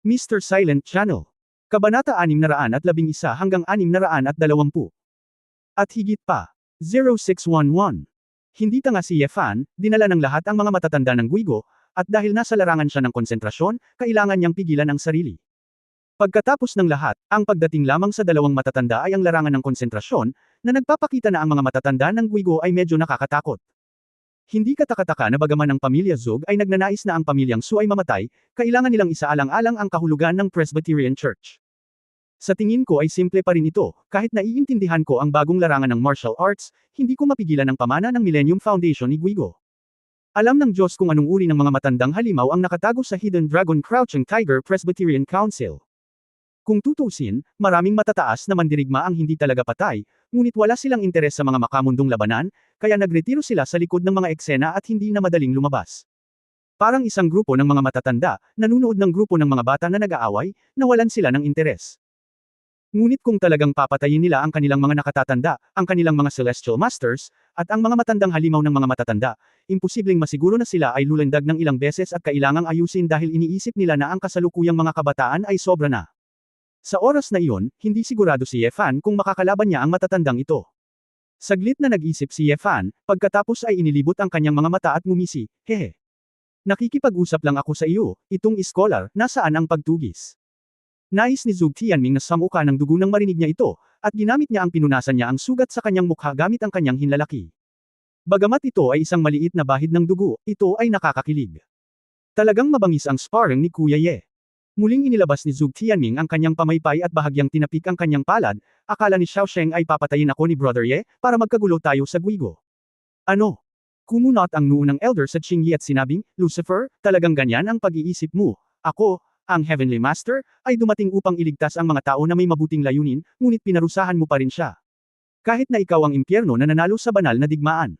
Mr. Silent Channel. Kabanata 611 hanggang 620. At higit pa. 0611. Hindi tanga si Yefan, dinala ng lahat ang mga matatanda ng Guigo, at dahil nasa larangan siya ng konsentrasyon, kailangan niyang pigilan ang sarili. Pagkatapos ng lahat, ang pagdating lamang sa dalawang matatanda ay ang larangan ng konsentrasyon, na nagpapakita na ang mga matatanda ng Guigo ay medyo nakakatakot. Hindi katakataka na bagaman ang pamilya Zug ay nagnanais na ang pamilyang Su ay mamatay, kailangan nilang isaalang-alang ang kahulugan ng Presbyterian Church. Sa tingin ko ay simple pa rin ito, kahit naiintindihan ko ang bagong larangan ng martial arts, hindi ko mapigilan ang pamana ng Millennium Foundation ni Guigo. Alam ng Diyos kung anong uri ng mga matandang halimaw ang nakatago sa Hidden Dragon Crouching Tiger Presbyterian Council. Kung tutusin, maraming matataas na mandirigma ang hindi talaga patay, ngunit wala silang interes sa mga makamundong labanan, kaya nagretiro sila sa likod ng mga eksena at hindi na madaling lumabas. Parang isang grupo ng mga matatanda, nanunood ng grupo ng mga bata na nag-aaway, nawalan sila ng interes. Ngunit kung talagang papatayin nila ang kanilang mga nakatatanda, ang kanilang mga Celestial Masters, at ang mga matandang halimaw ng mga matatanda, imposibleng masiguro na sila ay lulendag ng ilang beses at kailangang ayusin dahil iniisip nila na ang kasalukuyang mga kabataan ay sobra na. Sa oras na iyon, hindi sigurado si Yefan kung makakalaban niya ang matatandang ito. Saglit na nag-isip si Yefan, pagkatapos ay inilibot ang kanyang mga mata at ngumisi, hehe. Nakikipag-usap lang ako sa iyo, itong iskolar, nasaan ang pagtugis? Nais ni Zug Tianming na samuka ng dugo nang marinig niya ito, at ginamit niya ang pinunasan niya ang sugat sa kanyang mukha gamit ang kanyang hinlalaki. Bagamat ito ay isang maliit na bahid ng dugo, ito ay nakakakilig. Talagang mabangis ang sparring ni Kuya Ye. Muling inilabas ni Zug Tianming ang kanyang pamaypay at bahagyang tinapik ang kanyang palad, akala ni Xiaosheng ay papatayin ako ni Brother Ye, para magkagulo tayo sa Guigo. Ano? Kumunot ang noo ng elder sa Qingyi at sinabing, Lucifer, talagang ganyan ang pag-iisip mo. Ako, ang Heavenly Master, ay dumating upang iligtas ang mga tao na may mabuting layunin, ngunit pinarusahan mo pa rin siya. Kahit na ikaw ang impyerno na nanalo sa banal na digmaan.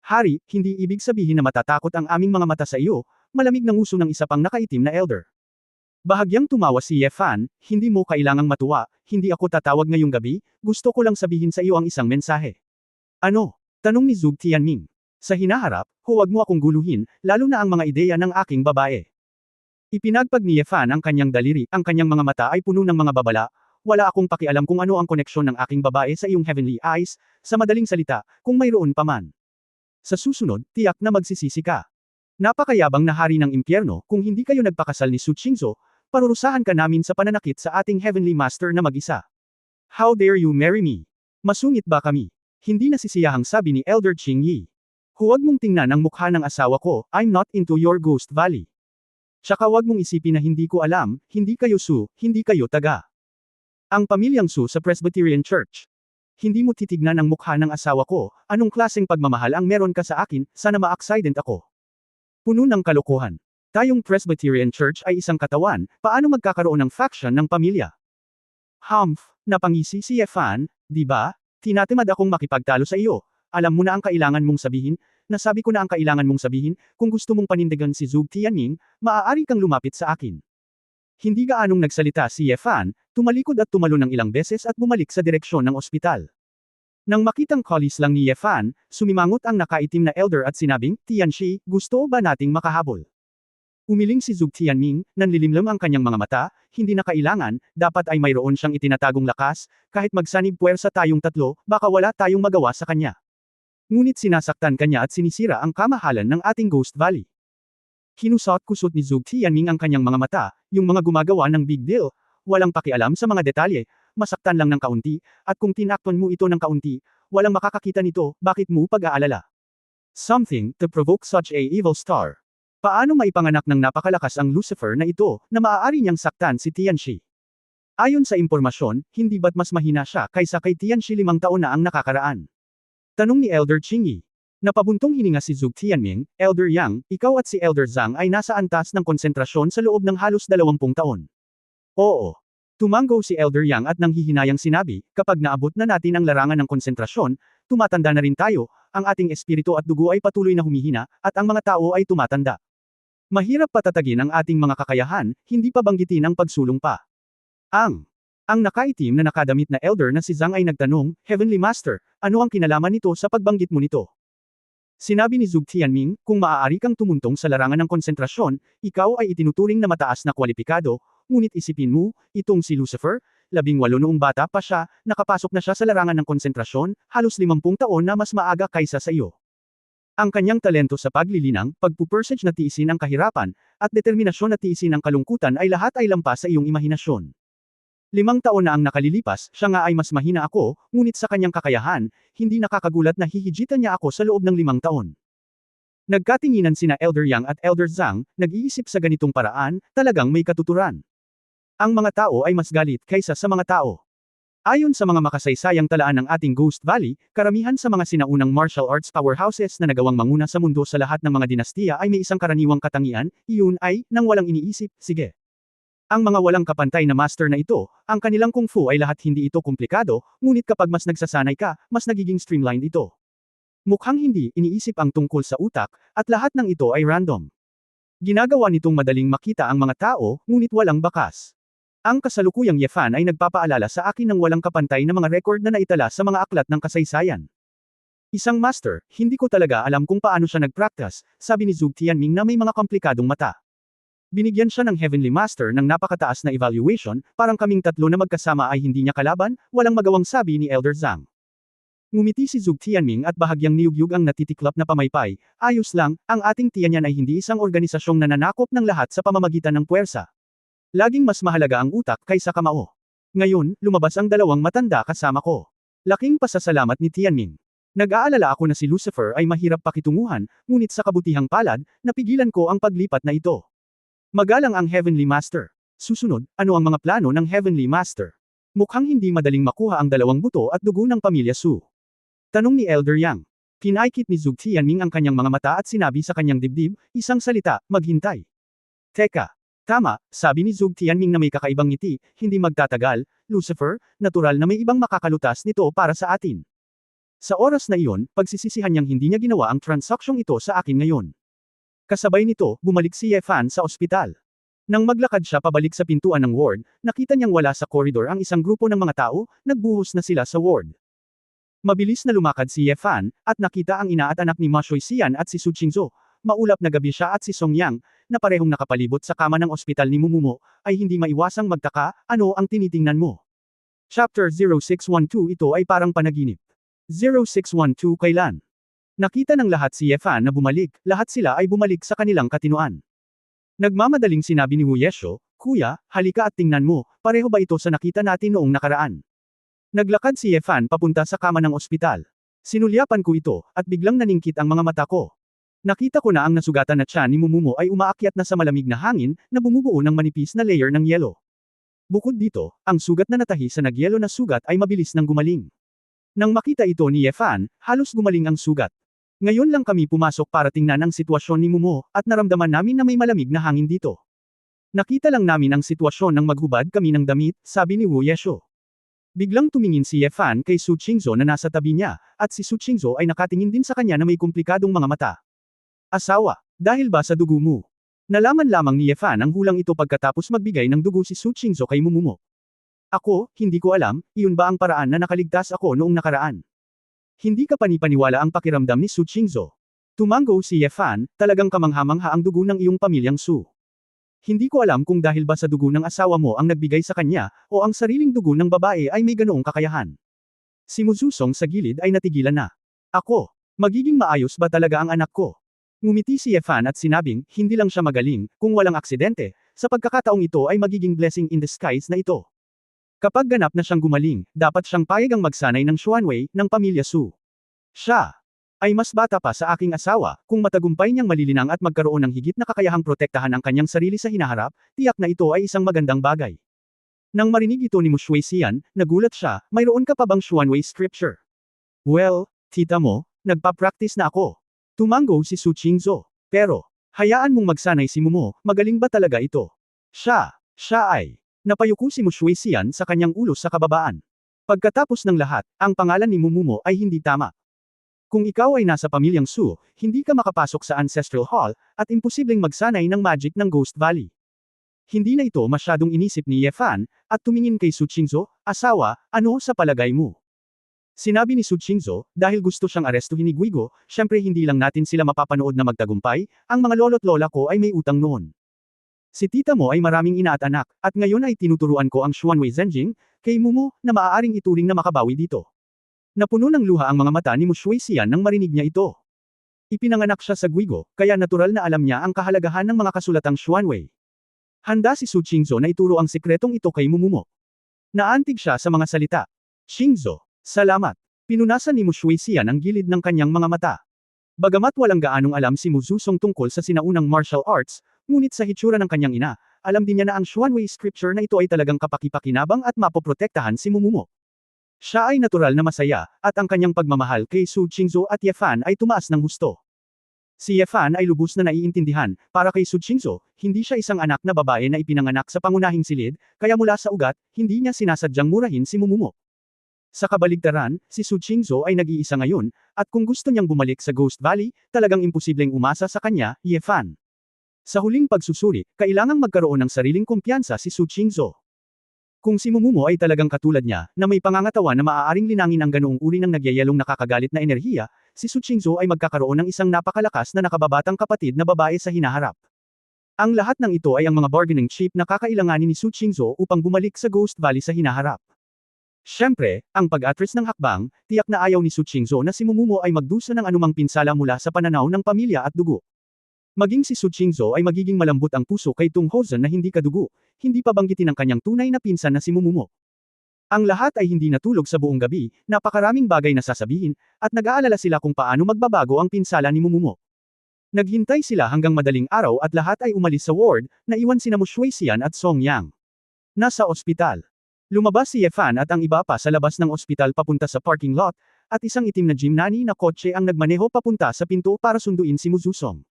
Hari, hindi ibig sabihin na matatakot ang aming mga mata sa iyo, malamig ng uso ng isa pang nakaitim na elder. Bahagyang tumawa si Yefan, hindi mo kailangang matuwa, hindi ako tatawag ngayong gabi, gusto ko lang sabihin sa iyo ang isang mensahe. Ano? Tanong ni Zug Tianming. Sa hinaharap, huwag mo akong guluhin, lalo na ang mga ideya ng aking babae. Ipinagpag ni Yefan ang kanyang daliri, ang kanyang mga mata ay puno ng mga babala, wala akong pakialam kung ano ang koneksyon ng aking babae sa iyong heavenly eyes, sa madaling salita, kung mayroon pa man. Sa susunod, tiyak na magsisisi ka. Napakayabang na hari ng impyerno, kung hindi kayo nagpakasal ni Su Qingzhou, parurusahan ka namin sa pananakit sa ating Heavenly Master na mag-isa. How dare you marry me? Masungit ba kami? Hindi nasisiyahang sabi ni Elder Qingyi. Huwag mong tingnan ang mukha ng asawa ko, I'm not into your ghost valley. Tsaka huwag mong isipin na hindi ko alam, hindi kayo Su, hindi kayo taga. Ang pamilyang Su sa Presbyterian Church. Hindi mo titignan ang mukha ng asawa ko, anong klaseng pagmamahal ang meron ka sa akin, sana ma-accident ako. Puno ng kalokohan. Tayong Presbyterian Church ay isang katawan, paano magkakaroon ng faction ng pamilya? Humph, napangisi si Yefan, di ba? Tinatamad akong makipagtalo sa iyo. Alam mo na ang kailangan mong sabihin, nasabi ko na ang kailangan mong sabihin, kung gusto mong panindigan si Zug Tianming, maaari kang lumapit sa akin. Hindi gaanong nagsalita si Yefan, tumalikod at tumalon ng ilang beses at bumalik sa direksyon ng ospital. Nang makitang colleagues lang ni Yefan, sumimangot ang nakaitim na elder at sinabing, Tianxi, gusto ba nating makahabol? Umiling si Zug Tianming, nanlilimlim ang kanyang mga mata, hindi na kailangan, dapat ay mayroon siyang itinatagong lakas, kahit magsanib puwersa tayong tatlo, baka wala tayong magawa sa kanya. Ngunit sinasaktan kanya at sinisira ang kamahalan ng ating Ghost Valley. Kinusot-kusot ni Zug Tianming ang kanyang mga mata, yung mga gumagawa ng big deal, walang pakialam sa mga detalye, masaktan lang ng kaunti, at kung tinakton mo ito ng kaunti, walang makakakita nito, bakit mo pag-aalala? Something to provoke such a evil star. Paano maipanganak ng napakalakas ang Lucifer na ito, na maaari niyang saktan si Tianxi? Ayon sa impormasyon, hindi ba't mas mahina siya kaysa kay Tianxi 5 taon na ang nakakaraan? Tanong ni Elder Qingyi. Napabuntong hininga si Zug Tianming, Elder Yang, ikaw at si Elder Zhang ay nasa antas ng konsentrasyon sa loob ng halos 20 taon. Oo. Tumanggo si Elder Yang at nanghihinayang sinabi, kapag naabot na natin ang larangan ng konsentrasyon, tumatanda na rin tayo, ang ating espiritu at dugo ay patuloy na humihina, at ang mga tao ay tumatanda. Mahirap patatagin ang ating mga kakayahan, hindi pa banggitin ang pagsulong pa. Ang nakaitim na nakadamit na elder na si Zhang ay nagtanong, Heavenly Master, ano ang kinalaman nito sa pagbanggit mo nito? Sinabi ni Zug Tianming, kung maaari kang tumuntong sa larangan ng konsentrasyon, ikaw ay itinuturing na mataas na kwalipikado, ngunit isipin mo, itong si Lucifer, 18 noong bata pa siya, nakapasok na siya sa larangan ng konsentrasyon, halos 50 taon na mas maaga kaysa sa iyo. Ang kanyang talento sa paglilinang, pagpupursige na tiisin ang kahirapan, at determinasyon na tiisin ang kalungkutan ay lahat ay lampas sa iyong imahinasyon. 5 taon na ang nakalilipas, siya nga ay mas mahina ako, ngunit sa kanyang kakayahan, hindi nakakagulat na hihigitan niya ako sa loob ng 5 taon. Nagkatinginan sina Elder Yang at Elder Zhang, nag-iisip sa ganitong paraan, talagang may katuturan. Ang mga tao ay mas galit kaysa sa mga tao. Ayon sa mga makasaysayang talaan ng ating Ghost Valley, karamihan sa mga sinaunang martial arts powerhouses na nagawang manguna sa mundo sa lahat ng mga dinastiya ay may isang karaniwang katangian, iyon ay, nang walang iniisip, sige. Ang mga walang kapantay na master na ito, ang kanilang kung fu ay lahat hindi ito komplikado, ngunit kapag mas nagsasanay ka, mas nagiging streamlined ito. Mukhang hindi iniisip ang tungkol sa utak, at lahat ng ito ay random. Ginagawa nitong madaling makita ang mga tao, ngunit walang bakas. Ang kasalukuyang Yefan ay nagpapaalala sa akin ng walang kapantay na mga record na naitala sa mga aklat ng kasaysayan. Isang master, hindi ko talaga alam kung paano siya nag-practice, sabi ni Zhuge Tianming na may mga komplikadong mata. Binigyan siya ng Heavenly Master ng napakataas na evaluation, parang kaming tatlo na magkasama ay hindi niya kalaban, walang magawang sabi ni Elder Zhang. Ngumiti si Zhuge Tianming at bahagyang niyugyug ang natitiklop na pamaypay, ayos lang, ang ating Tianyan ay hindi isang organisasyong nananakop ng lahat sa pamamagitan ng puwersa. Laging mas mahalaga ang utak kaysa kamao. Ngayon, lumabas ang 2 matanda kasama ko. Laking pasasalamat ni Tianming. Nag-aalala ako na si Lucifer ay mahirap pakitunguhan, ngunit sa kabutihang palad, napigilan ko ang paglipat na ito. Magalang ang Heavenly Master. Susunod, ano ang mga plano ng Heavenly Master? Mukhang hindi madaling makuha ang 2 buto at dugo ng pamilya Su. Tanong ni Elder Yang. Pinaikit ni Zhuge Tianming ang kanyang mga mata at sinabi sa kanyang dibdib, isang salita, maghintay. Teka. Tama, sabi ni Zhuge Tianming na may kakaibang ngiti, hindi magtatagal, Lucifer, natural na may ibang makakalutas nito para sa atin. Sa oras na iyon, pagsisisihan niyang hindi niya ginawa ang transaksyong ito sa akin ngayon. Kasabay nito, bumalik si Yefan sa ospital. Nang maglakad siya pabalik sa pintuan ng ward, nakita niyang wala sa koridor ang isang grupo ng mga tao, nagbuhos na sila sa ward. Mabilis na lumakad si Yefan, at nakita ang ina at anak ni Ma Shuixian at si Su Qingzhou. Maulap na gabi siya at si Song Yang, na parehong nakapalibot sa kama ng ospital ni Mumumo, ay hindi maiwasang magtaka, ano ang tinitingnan mo? Chapter 0612 Ito ay parang panaginip. 0612 Kailan? Nakita ng lahat si Yefan na bumalik, lahat sila ay bumalik sa kanilang katinoan. Nagmamadaling sinabi ni Wu Yesho, Kuya, halika at tingnan mo, pareho ba ito sa nakita natin noong nakaraan? Naglakad si Yefan papunta sa kama ng ospital. Sinulyapan ko ito, at biglang naningkit ang mga mata ko. Nakita ko na ang nasugatan na tiyan ni Mumumo ay umaakyat na sa malamig na hangin, na bumubuo ng manipis na layer ng yelo. Bukod dito, ang sugat na natahi sa nagyelo na sugat ay mabilis nang gumaling. Nang makita ito ni Yefan, halos gumaling ang sugat. Ngayon lang kami pumasok para tingnan ang sitwasyon ni Mumo, at naramdaman namin na may malamig na hangin dito. Nakita lang namin ang sitwasyon nang maghubad kami ng damit, sabi ni Wu Yesho. Biglang tumingin si Yefan kay Su Qingzhou na nasa tabi niya, at si Su Qingzhou ay nakatingin din sa kanya na may komplikadong mga mata. Asawa, dahil ba sa dugo mo? Nalaman lamang ni Yefan ang hulang ito pagkatapos magbigay ng dugo si Su Qingzhou kay Mumumo. Ako, hindi ko alam, iyon ba ang paraan na nakaligtas ako noong nakaraan? Hindi ka panipaniwala ang pakiramdam ni Su Qingzhou. Tumango si Yefan, talagang kamangha-mangha ang dugo ng iyong pamilyang Su. Hindi ko alam kung dahil ba sa dugo ng asawa mo ang nagbigay sa kanya, o ang sariling dugo ng babae ay may ganoong kakayahan. Si Muzusong sa gilid ay natigilan na. Ako, magiging maayos ba talaga ang anak ko? Ngumiti si Yefan at sinabing, hindi lang siya magaling, kung walang aksidente, sa pagkakataong ito ay magiging blessing in disguise na ito. Kapag ganap na siyang gumaling, dapat siyang payagang magsanay ng Xuanwei, ng pamilya Su. Siya ay mas bata pa sa aking asawa, kung matagumpay niyang malilinang at magkaroon ng higit na kakayahang protektahan ang kanyang sarili sa hinaharap, tiyak na ito ay isang magandang bagay. Nang marinig ito ni Mu Shuixian, nagulat siya, mayroon ka pa bang Xuanwei scripture? Well, tita mo, nagpa-practice na ako. Tumango si Su Qingzhou. Pero, hayaan mong magsanay si Mumo, magaling ba talaga ito? Siya ay. Napayuko si Mu Shuixian sa kanyang ulo sa kababaan. Pagkatapos ng lahat, ang pangalan ni Mumumo ay hindi tama. Kung ikaw ay nasa pamilyang Su, hindi ka makapasok sa Ancestral Hall, at imposibleng magsanay ng magic ng Ghost Valley. Hindi na ito masyadong inisip ni Yefan, at tumingin kay Su Qingzhou, asawa, ano sa palagay mo? Sinabi ni Su Qingzhou, dahil gusto siyang arestuhin ni Guigo, syempre hindi lang natin sila mapapanood na magtagumpay, ang mga lolo't lola ko ay may utang noon. Si tita mo ay maraming ina at anak, at ngayon ay tinuturuan ko ang Xuanwei Zhenjing, kay Mumu, na maaaring ituring na makabawi dito. Napuno ng luha ang mga mata ni Mu Shuixian nang marinig niya ito. Ipinanganak siya sa Guigo, kaya natural na alam niya ang kahalagahan ng mga kasulatang Xuanwei. Handa si Su Qingzhou na ituro ang sikretong ito kay Mumumo. Naantig siya sa mga salita. Qingzhou, salamat. Pinunasan ni Mu Shuixian ang gilid ng kanyang mga mata. Bagamat walang gaanong alam si Mu Zuzong tungkol sa sinaunang martial arts, ngunit sa hitsura ng kanyang ina, alam din niya na ang Xuanwei scripture na ito ay talagang kapakipakinabang at mapoprotektahan si Mumumo. Siya ay natural na masaya, at ang kanyang pagmamahal kay Su Qingzhou at Ye Fan ay tumaas ng husto. Si Ye Fan ay lubos na naiintindihan, para kay Su Qingzhou, hindi siya isang anak na babae na ipinanganak sa pangunahing silid, kaya mula sa ugat, hindi niya sinasadyang murahin si Mumumo. Sa kabaligtaran, si Su Qingzhou ay nag-iisa ngayon, at kung gusto niyang bumalik sa Ghost Valley, talagang imposibleng umasa sa kanya, Ye Fan. Sa huling pagsusuri, kailangang magkaroon ng sariling kumpiyansa si Su Qingzhou. Kung si Mumumo ay talagang katulad niya, na may pangangatawan na maaaring linangin ang ganoong uri ng nagyayelong nakakagalit na enerhiya, si Su Qingzhou ay magkakaroon ng isang napakalakas na nakababatang kapatid na babae sa hinaharap. Ang lahat ng ito ay ang mga bargaining chip na kakailanganin ni Su Qingzhou upang bumalik sa Ghost Valley sa hinaharap. Siyempre, ang pag-atras ng hakbang, tiyak na ayaw ni Su Qingzhou na si Mumumo ay magdusa ng anumang pinsala mula sa pananaw ng pamilya at dugo. Maging si Su Qingzhou ay magiging malambot ang puso kay Tung Hozan na hindi kadugo, hindi pa banggitin ang kanyang tunay na pinsan na si Mumumo. Ang lahat ay hindi natulog sa buong gabi, napakaraming bagay na sasabihin, at nag-aalala sila kung paano magbabago ang pinsala ni Mumumo. Naghintay sila hanggang madaling araw at lahat ay umalis sa ward, naiwan sina Mu Shuixian at Song Yang. Nasa ospital. Lumabas si Ye Fan at ang iba pa sa labas ng ospital papunta sa parking lot, at isang itim na Jimnani na kotse ang nagmaneho papunta sa pinto para sunduin si Mu Zuzong.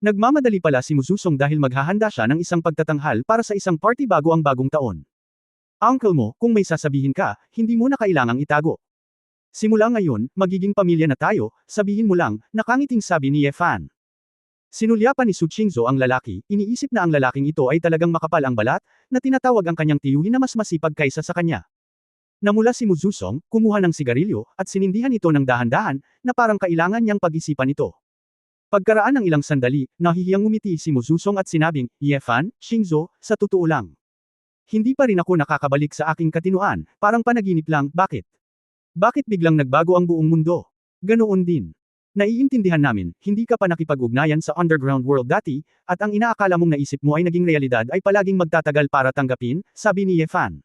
Nagmamadali pala si Mu Zuzong dahil maghahanda siya ng isang pagtatanghal para sa isang party bago ang bagong taon. Uncle mo, kung may sasabihin ka, hindi mo na kailangang itago. Simula ngayon, magiging pamilya na tayo, sabihin mo lang, nakangiting sabi ni Ye Fan. Sinulyapan ni Su Qingzhou ang lalaki, iniisip na ang lalaking ito ay talagang makapal ang balat, na tinatawag ang kanyang tiyuhin na mas masipag kaysa sa kanya. Namula si Mu Zuzong, kumuha ng sigarilyo, at sinindihan ito ng dahan-dahan, na parang kailangan niyang pag-isipan ito. Pagkaraan ng ilang sandali, nahihiyang ngumiti si Mu Zuzong at sinabing, Ye Fan, Qingzhou, sa totoo lang. Hindi pa rin ako nakakabalik sa aking katinuan, parang panaginip lang, bakit? Bakit biglang nagbago ang buong mundo? Ganoon din. Naiintindihan namin, hindi ka pa nakipag-ugnayan sa underground world dati, at ang inaakala mong naisip mo ay naging realidad ay palaging magtatagal para tanggapin, sabi ni Ye Fan.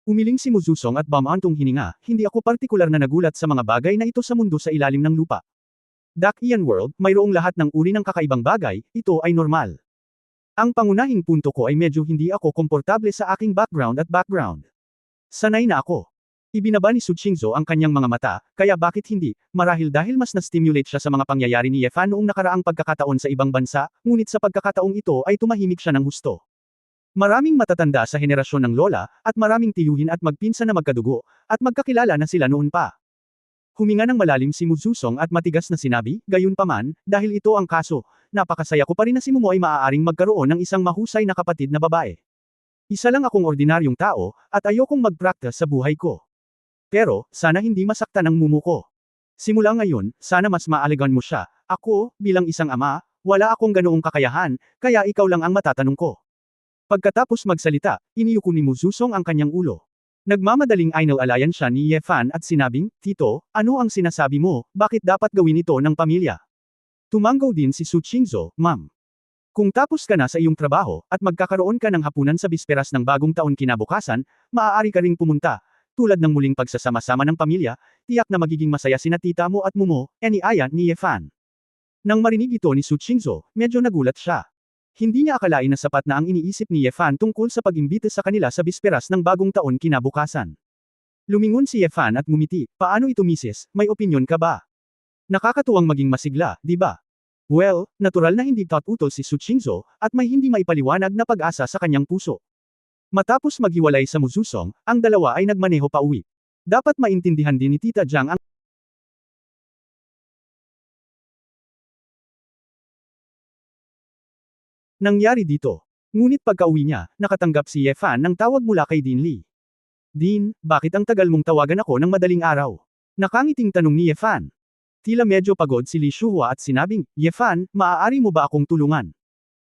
Umiling si Mu Zuzong at bumantong hininga, hindi ako partikular na nagulat sa mga bagay na ito sa mundo sa ilalim ng lupa. Dak Ian World, mayroong lahat ng uri ng kakaibang bagay, ito ay normal. Ang pangunahing punto ko ay medyo hindi ako komportable sa aking background. Sanay na ako. Ibinaba ni Su Qingzhou ang kanyang mga mata, kaya bakit hindi, marahil dahil mas na-stimulate siya sa mga pangyayari ni Ye Fan noong nakaraang pagkakataon sa ibang bansa, ngunit sa pagkakataong ito ay tumahimik siya ng husto. Maraming matatanda sa henerasyon ng lola, at maraming tiyuhin at magpinsan na magkadugo, at magkakilala na sila noon pa. Huminga ng malalim si Mu Zuzong at matigas na sinabi, gayunpaman, dahil ito ang kaso, napakasaya ko pa rin na si Mumo ay maaaring magkaroon ng isang mahusay na kapatid na babae. Isa lang akong ordinaryong tao, at ayokong mag-practice sa buhay ko. Pero, sana hindi masaktan ang Mumu ko. Simula ngayon, sana mas maaligan mo siya. Ako, bilang isang ama, wala akong ganoong kakayahan, kaya ikaw lang ang matatanong ko. Pagkatapos magsalita, iniyuko ni Mu Zuzong ang kanyang ulo. Nagmamadaling inalalayan siya ni Ye Fan at sinabing, Tito, ano ang sinasabi mo, bakit dapat gawin ito ng pamilya? Tumanggaw din si Su Qingzhou, Ma'am. Kung tapos ka na sa iyong trabaho, at magkakaroon ka ng hapunan sa bisperas ng bagong taon kinabukasan, maaari ka ring pumunta. Tulad ng muling pagsasama-sama ng pamilya, tiyak na magiging masaya sina tita mo at Mumo, iniaya ni Ye Fan. Nang marinig ito ni Su Qingzhou, medyo nagulat siya. Hindi niya akalain na sapat na ang iniisip ni Ye Fan tungkol sa pag-imbita sa kanila sa bisperas ng bagong taon kinabukasan. Lumingon si Ye Fan at ngumiti, paano ito misis, may opinyon ka ba? Nakakatuwang maging masigla, di ba? Well, natural na hindi utol si Su Qingzhou, at may hindi maipaliwanag na pag-asa sa kanyang puso. Matapos maghiwalay sa Mu Zuzong, ang dalawa ay nagmaneho pa uwi. Dapat maintindihan din ni Tita Jiang ang nangyari dito. Ngunit pagka-uwi niya, nakatanggap si Ye Fan ng tawag mula kay Dean Li. Dean, bakit ang tagal mong tawagan ako ng madaling araw? Nakangiting tanong ni Ye Fan. Tila medyo pagod si Li Shuhua at sinabing, Ye Fan, maaari mo ba akong tulungan?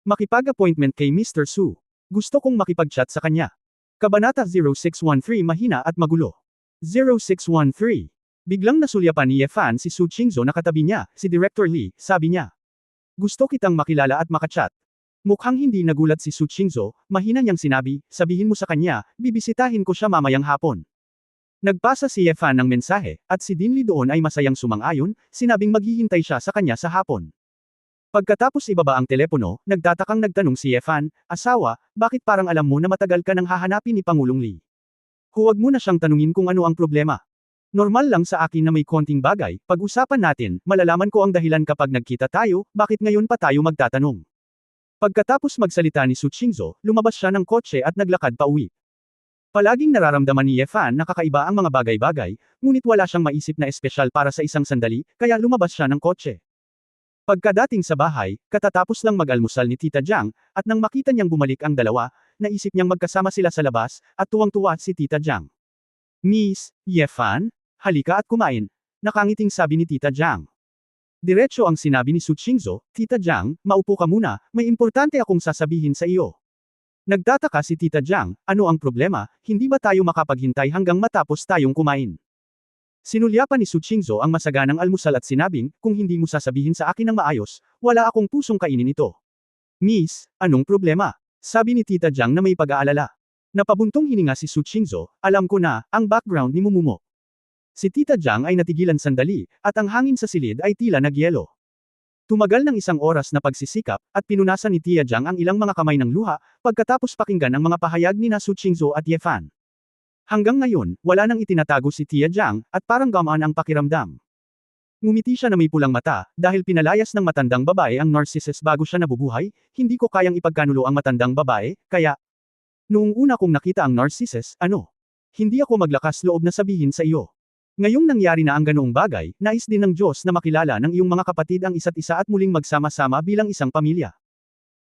Makipag-appointment kay Mr. Su. Gusto kong makipag-chat sa kanya. Kabanata 0613 Mahina at magulo. 0613. Biglang nasulyapan ni Ye Fan si Su Qingzhou na katabi niya, si Director Lee, sabi niya. Gusto kitang makilala at makachat. Mukhang hindi nagulat si Su Qingzhou, mahina niyang sinabi, sabihin mo sa kanya, bibisitahin ko siya mamayang hapon. Nagpasa si Ye Fan ng mensahe, at si Din Li doon ay masayang sumang-ayon, sinabing maghihintay siya sa kanya sa hapon. Pagkatapos ibaba ang telepono, nagtatakang nagtanong si Ye Fan, asawa, bakit parang alam mo na matagal ka nang hahanapin ni Pangulong Lee? Huwag mo na siyang tanungin kung ano ang problema. Normal lang sa akin na may konting bagay, pag-usapan natin, malalaman ko ang dahilan kapag nagkita tayo, bakit ngayon pa tayo magtatanong. Pagkatapos magsalita ni Su Qingzhou, lumabas siya ng kotse at naglakad pa uwi. Palaging nararamdaman ni Ye Fan na kakaiba ang mga bagay-bagay, ngunit wala siyang maisip na espesyal para sa isang sandali, kaya lumabas siya ng kotse. Pagkadating sa bahay, katatapos lang mag-almusal ni Tita Jiang, at nang makita niyang bumalik ang dalawa, naisip niyang magkasama sila sa labas, at tuwang-tuwa si Tita Jiang. Miss, Ye Fan, halika at kumain, nakangiting sabi ni Tita Jiang. Diretso ang sinabi ni Su Qingzhou, Tita Jiang, maupo ka muna, may importante akong sasabihin sa iyo. Nagtataka si Tita Jiang, ano ang problema, hindi ba tayo makapaghintay hanggang matapos tayong kumain? Sinulyapan ni Su Qingzhou ang masaganang almusal at sinabing, kung hindi mo sasabihin sa akin ng maayos, wala akong pusong kainin ito. Miss, anong problema? Sabi ni Tita Jiang na may pag-aalala. Napabuntong hininga si Su Qingzhou, alam ko na, ang background ni Mumumo. Si Tita Jiang ay natigilan sandali, at ang hangin sa silid ay tila nagyelo. Tumagal ng isang oras na pagsisikap, at pinunasan ni Tia Jiang ang ilang mga kamay ng luha, pagkatapos pakinggan ang mga pahayag ni na Su Qingzhou at Ye Fan. Hanggang ngayon, wala nang itinatago si Tia Jiang, at parang gamaan ang pakiramdam. Ngumiti siya na may pulang mata, dahil pinalayas ng matandang babae ang Narcissus bago siya nabubuhay, hindi ko kayang ipagkanulo ang matandang babae, kaya... Noong una kong nakita ang Narcissus, ano? Hindi ako maglakas loob na sabihin sa iyo. Ngayong nangyari na ang ganoong bagay, nais din ng Diyos na makilala ng iyong mga kapatid ang isa't isa at muling magsama-sama bilang isang pamilya.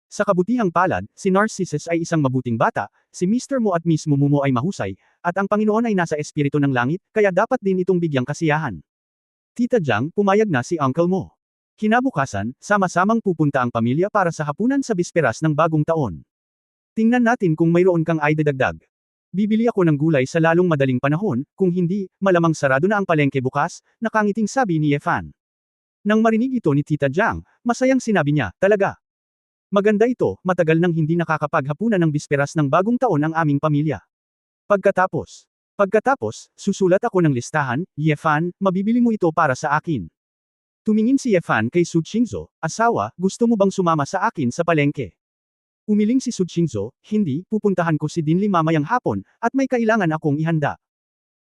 Sa kabutihang palad, si Narcissus ay isang mabuting bata, si Mr. Mo at Miss Mumumo ay mahusay, at ang Panginoon ay nasa espiritu ng langit, kaya dapat din itong bigyang kasiyahan. Tita Jiang, pumayag na si Uncle Mo. Kinabukasan, sama-samang pupunta ang pamilya para sa hapunan sa bisperas ng bagong taon. Tingnan natin kung mayroon kang ay dadagdag. Bibili ako ng gulay sa lalong madaling panahon, kung hindi, malamang sarado na ang palengke bukas, nakangiting sabi ni Ye Fan. Nang marinig ito ni Tita Jiang, masayang sinabi niya, talaga. Maganda ito, matagal nang hindi nakakapaghapunan ng bisperas ng bagong taon ang aming pamilya. Pagkatapos, susulat ako ng listahan, Ye Fan, mabibili mo ito para sa akin. Tumingin si Ye Fan kay Su Qingzhou, asawa, gusto mo bang sumama sa akin sa palengke? Umiling si Su Qingzhou, hindi, pupuntahan ko si Din Li mamayang hapon, at may kailangan akong ihanda.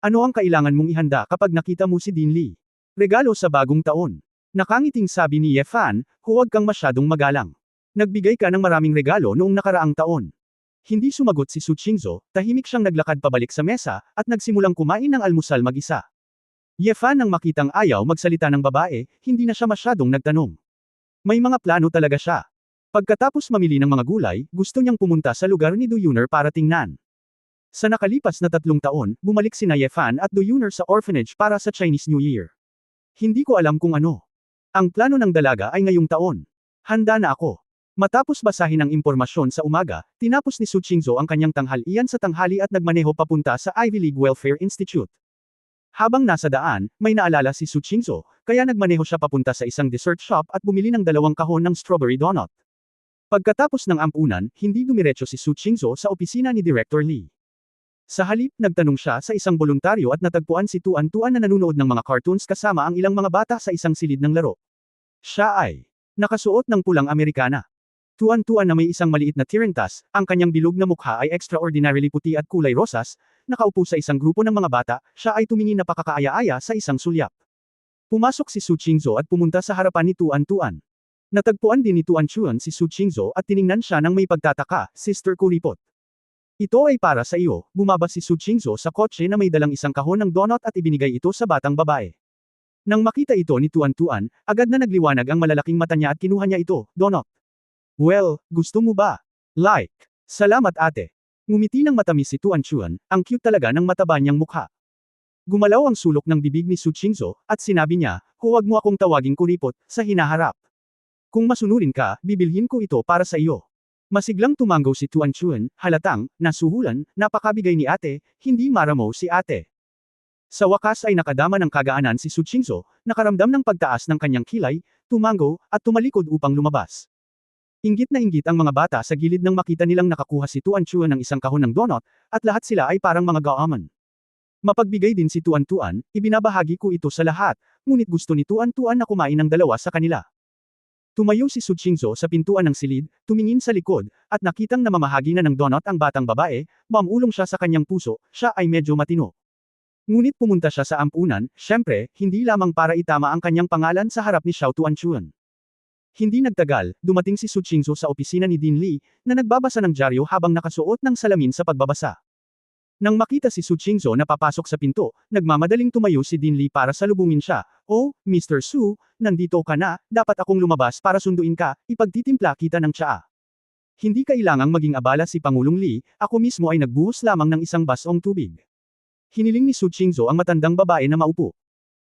Ano ang kailangan mong ihanda kapag nakita mo si Din Li? Regalo sa bagong taon. Nakangiting sabi ni Ye Fan, huwag kang masyadong magalang. Nagbigay ka ng maraming regalo noong nakaraang taon. Hindi sumagot si Su Qingzhou, tahimik siyang naglakad pabalik sa mesa, at nagsimulang kumain ng almusal mag-isa. Ye Fan nang makitang ayaw magsalita ng babae, hindi na siya masyadong nagtanong. May mga plano talaga siya. Pagkatapos mamili ng mga gulay, gusto niyang pumunta sa lugar ni Du Yuner para tingnan. Sa nakalipas na 3 taon, bumalik sina Ye Fan at Du Yuner sa orphanage para sa Chinese New Year. Hindi ko alam kung ano. Ang plano ng dalaga ay ngayong taon. Handa na ako. Matapos basahin ang impormasyon sa umaga, tinapos ni Su Qingzhou ang kanyang tanghalian sa tanghali at nagmaneho papunta sa Ivy League Welfare Institute. Habang nasa daan, may naalala si Su Qingzhou, kaya nagmaneho siya papunta sa isang dessert shop at bumili ng 2 kahon ng strawberry donut. Pagkatapos ng ampunan, hindi dumiretso si Su Qingzhou sa opisina ni Director Lee. Sa halip, nagtanong siya sa isang voluntaryo at natagpuan si Tuan-Tuan na nanunood ng mga cartoons kasama ang ilang mga bata sa isang silid ng laro. Siya ay nakasuot ng pulang Amerikana. Tuan-tuan na may isang maliit na tirentas, ang kanyang bilog na mukha ay extraordinarily puti at kulay rosas, nakaupo sa isang grupo ng mga bata, siya ay tumingin na pakakaaya-aya sa isang sulyap. Pumasok si Su Qingzhou at pumunta sa harapan ni Tuan-tuan. Natagpuan din ni Tuan-chuan si Su Qingzhou at tiningnan siya ng may pagtataka, Sister Kuripot. Ito ay para sa iyo, bumaba si Su Qingzhou sa kotse na may dalang isang kahon ng donut at ibinigay ito sa batang babae. Nang makita ito ni Tuan-tuan, agad na nagliwanag ang malalaking mata niya at kinuha niya ito, donut. Well, gusto mo ba? Like. Salamat ate. Ngumiti ng matamis si Tuan-chuan, ang cute talaga ng mataba niyang mukha. Gumalaw ang sulok ng bibig ni Su Qingzhou, at sinabi niya, huwag mo akong tawaging kuripot, sa hinaharap. Kung masunurin ka, bibilhin ko ito para sa iyo. Masiglang tumango si Tuan Chuen, halatang, nasuhulan, napakabigay ni ate, hindi maramo si ate. Sa wakas ay nakadama ng kagaanan si Su Qingzhou, nakaramdam ng pagtaas ng kanyang kilay, tumango, at tumalikod upang lumabas. Inggit na inggit ang mga bata sa gilid nang makita nilang nakakuha si Tuan Chuen ng isang kahon ng donut, at lahat sila ay parang mga gaaman. Mapagbigay din si Tuan Tuan, ibinabahagi ko ito sa lahat, ngunit gusto ni Tuan Tuan na kumain ng dalawa sa kanila. Tumayo si Su Qingzhou sa pintuan ng silid, tumingin sa likod, at nakitang namamahagi na ng donut ang batang babae, mamulong siya sa kanyang puso, siya ay medyo matino. Ngunit pumunta siya sa ampunan, syempre, hindi lamang para itama ang kanyang pangalan sa harap ni Xiao Tuanchun. Hindi nagtagal, dumating si Su Qingzhou sa opisina ni Din Li, na nagbabasa ng dyaryo habang nakasuot ng salamin sa pagbabasa. Nang makita si Su Qingzhou na papasok sa pinto, nagmamadaling tumayo si Din Li para salubungin siya. "Oh, Mr. Su, nandito ka na, dapat akong lumabas para sunduin ka, ipagtitimpla kita ng tsaa." Hindi kailangang maging abala si Pangulong Li, ako mismo ay nagbuhos lamang ng isang basong tubig. Hiniling ni Su Qingzhou ang matandang babae na maupo.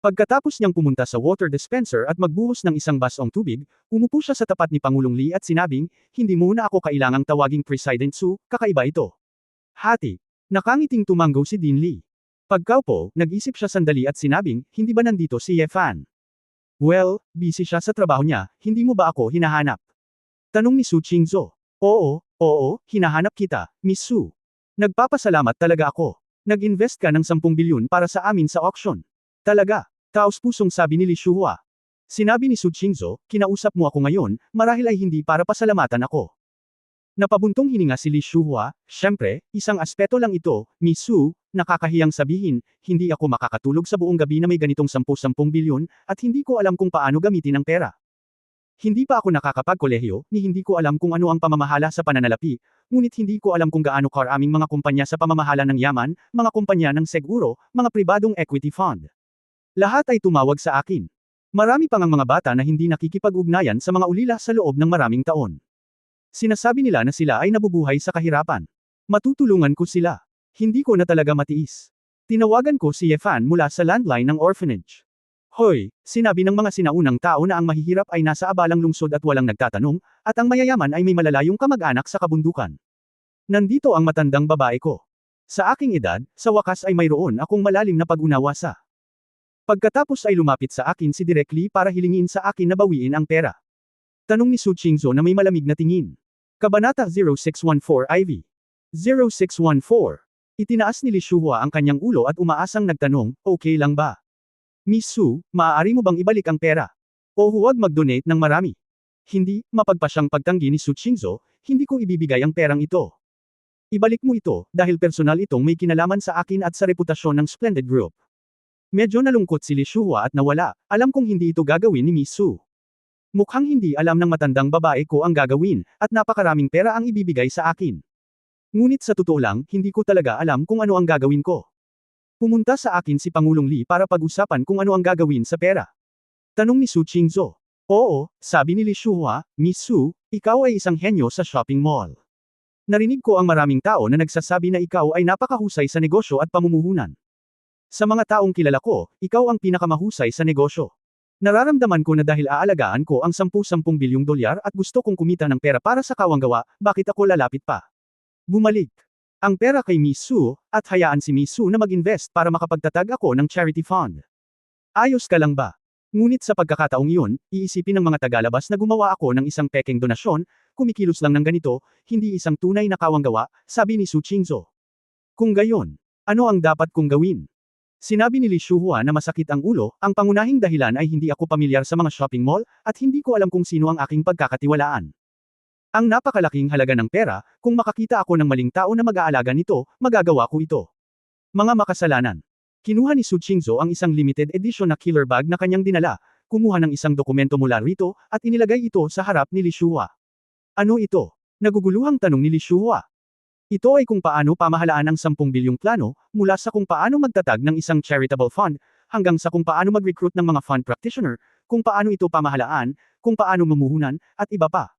Pagkatapos niyang pumunta sa water dispenser at magbuhos ng isang basong tubig, umupo siya sa tapat ni Pangulong Li at sinabing, "Hindi muna ako kailangang tawaging President Su, kakaiba ito." Hati. Nakangiting tumango si Din Li. Pagkaupo, nag-isip siya sandali at sinabing, "Hindi ba nandito si Ye Fan?" "Well, busy siya sa trabaho niya, hindi mo ba ako hinahanap?" Tanong ni Su Qingzhou. Oo, hinahanap kita, Miss Su. Nagpapasalamat talaga ako. Nag-invest ka ng 10 bilyon para sa amin sa auction. Talaga, taos-pusong sabi ni Li Shuhua. Sinabi ni Su Qingzhou, "Kinausap mo ako ngayon, marahil ay hindi para pasalamatan ako." Napabuntong hininga si Li Shuhua, "Syempre, isang aspeto lang ito, Miss Su, nakakahiyang sabihin, hindi ako makakatulog sa buong gabi na may ganitong 10 bilyon, at hindi ko alam kung paano gamitin ang pera. Hindi pa ako nakakapagkolehiyo, ni hindi ko alam kung ano ang pamamahala sa pananalapi, ngunit hindi ko alam kung gaano karaming mga kumpanya sa pamamahala ng yaman, mga kumpanya ng seguro, mga pribadong equity fund. Lahat ay tumawag sa akin. Marami pang ang mga bata na hindi nakikipag-ugnayan sa mga ulila sa loob ng maraming taon. Sinasabi nila na sila ay nabubuhay sa kahirapan. Matutulungan ko sila. Hindi ko na talaga matiis. Tinawagan ko si Ye Fan mula sa landline ng orphanage. Hoy, sinabi ng mga sinaunang tao na ang mahihirap ay nasa abalang lungsod at walang nagtatanong, at ang mayayaman ay may malalayong kamag-anak sa kabundukan. Nandito ang matandang babae ko. Sa aking edad, sa wakas ay mayroon akong malalim na pag-unawa sa. Pagkatapos ay lumapit sa akin si Direk Li para hilingin sa akin na bawiin ang pera. Tanong ni Su Qingzhou na may malamig na tingin. Kabanata 0614 IV. 0614. Itinaas ni Li Shuhua ang kanyang ulo at umaasang nagtanong, "Okay lang ba? Miss Su, maaari mo bang ibalik ang pera? O huwag mag-donate ng marami?" "Hindi," mapagpa siyang pagtanggi ni Su Qingzhou, "hindi ko ibibigay ang perang ito. Ibalik mo ito, dahil personal itong may kinalaman sa akin at sa reputasyon ng Splendid Group." Medyo nalungkot si Li Shuhua at nawala, alam kong hindi ito gagawin ni Miss Su. Mukhang hindi alam ng matandang babae ko ang gagawin, at napakaraming pera ang ibibigay sa akin. Ngunit sa totoo lang, hindi ko talaga alam kung ano ang gagawin ko. Pumunta sa akin si Pangulong Li para pag-usapan kung ano ang gagawin sa pera. Tanong ni Su Qingzhou. "Oo," sabi ni Li Shuhua, "Miss Su, ikaw ay isang henyo sa shopping mall. Narinig ko ang maraming tao na nagsasabi na ikaw ay napakahusay sa negosyo at pamumuhunan. Sa mga taong kilala ko, ikaw ang pinakamahusay sa negosyo. Nararamdaman ko na dahil aalagaan ko ang 10 bilyong dolyar at gusto kong kumita ng pera para sa kawanggawa, bakit ako lalapit pa? Bumalik ang pera kay Miss Su, at hayaan si Miss Su na mag-invest para makapagtatag ako ng charity fund. Ayos ka lang ba?" Ngunit sa pagkakataong iyon, iisipin ng mga tagalabas na gumawa ako ng isang pekeng donasyon, kumikilos lang ng ganito, hindi isang tunay na kawanggawa, sabi ni Su Qingzhou. Kung gayon, ano ang dapat kong gawin? Sinabi ni Li Shuhua na masakit ang ulo, ang pangunahing dahilan ay hindi ako pamilyar sa mga shopping mall, at hindi ko alam kung sino ang aking pagkakatiwalaan. Ang napakalaking halaga ng pera, kung makakita ako ng maling tao na mag-aalaga nito, magagawa ko ito. Mga makasalanan. Kinuha ni Su Qingzhou ang isang limited edition na killer bag na kanyang dinala, kumuha ng isang dokumento mula rito, at inilagay ito sa harap ni Li Shuhua. "Ano ito?" Naguguluhang tanong ni Li Shuhua. "Ito ay kung paano pamahalaan ang 10 bilyong plano, mula sa kung paano magtatag ng isang charitable fund, hanggang sa kung paano mag-recruit ng mga fund practitioner, kung paano ito pamahalaan, kung paano mamuhunan, at iba pa.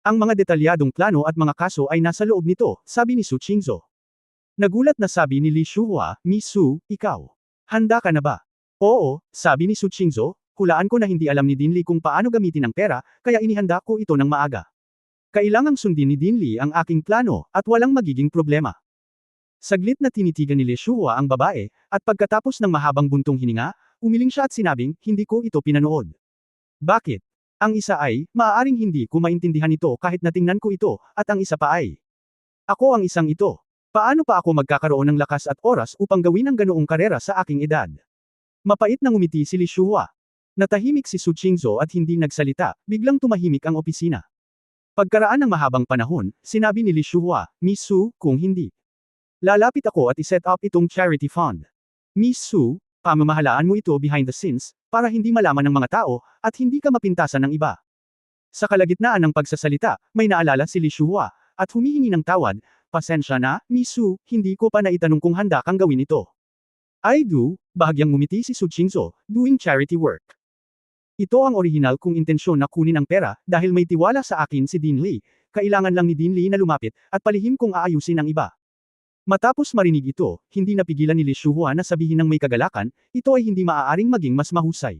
Ang mga detalyadong plano at mga kaso ay nasa loob nito," sabi ni Su Qingzhou. Nagulat na sabi ni Li Shuhua, "Miss Su, ikaw. Handa ka na ba?" "Oo," sabi ni Su Qingzhou, hulaan ko na hindi alam ni Dean Lee kung paano gamitin ang pera, kaya inihanda ko ito ng maaga. Kailangang sundin ni Dean Lee ang aking plano, at walang magiging problema. Saglit na tinitigan ni Lee Shuhua ang babae, at pagkatapos ng mahabang buntong hininga, umiling siya at sinabing, hindi ko ito pinanood. Bakit? Ang isa ay, maaaring hindi ko maintindihan ito kahit natingnan ko ito, at ang isa pa ay, ako ang isang ito. Paano pa ako magkakaroon ng lakas at oras upang gawin ang ganoong karera sa aking edad? Mapait na ngumiti si Lee Shuhua. Natahimik si Su Qingzhou at hindi nagsalita, biglang tumahimik ang opisina. Pagkaraan ng mahabang panahon, sinabi ni Lee Shuhua, Miss Su, kung hindi, lalapit ako at iset up itong charity fund. Miss Su, pamamahalaan mo ito behind the scenes, para hindi malaman ng mga tao, at hindi ka mapintasan ng iba. Sa kalagitnaan ng pagsasalita, may naalala si Lee Shuhua, at humihingi ng tawad, pasensya na, Miss Su, hindi ko pa naitanong kung handa kang gawin ito. I do, bahagyang ngumiti si Su Qingzhou, doing charity work. Ito ang orihinal kong intensyon na kunin ang pera, dahil may tiwala sa akin si Dean Lee, kailangan lang ni Dean Lee na lumapit, at palihim kong aayusin ang iba. Matapos marinig ito, hindi napigilan ni Lee Shuhua na sabihin ng may kagalakan, ito ay hindi maaaring maging mas mahusay.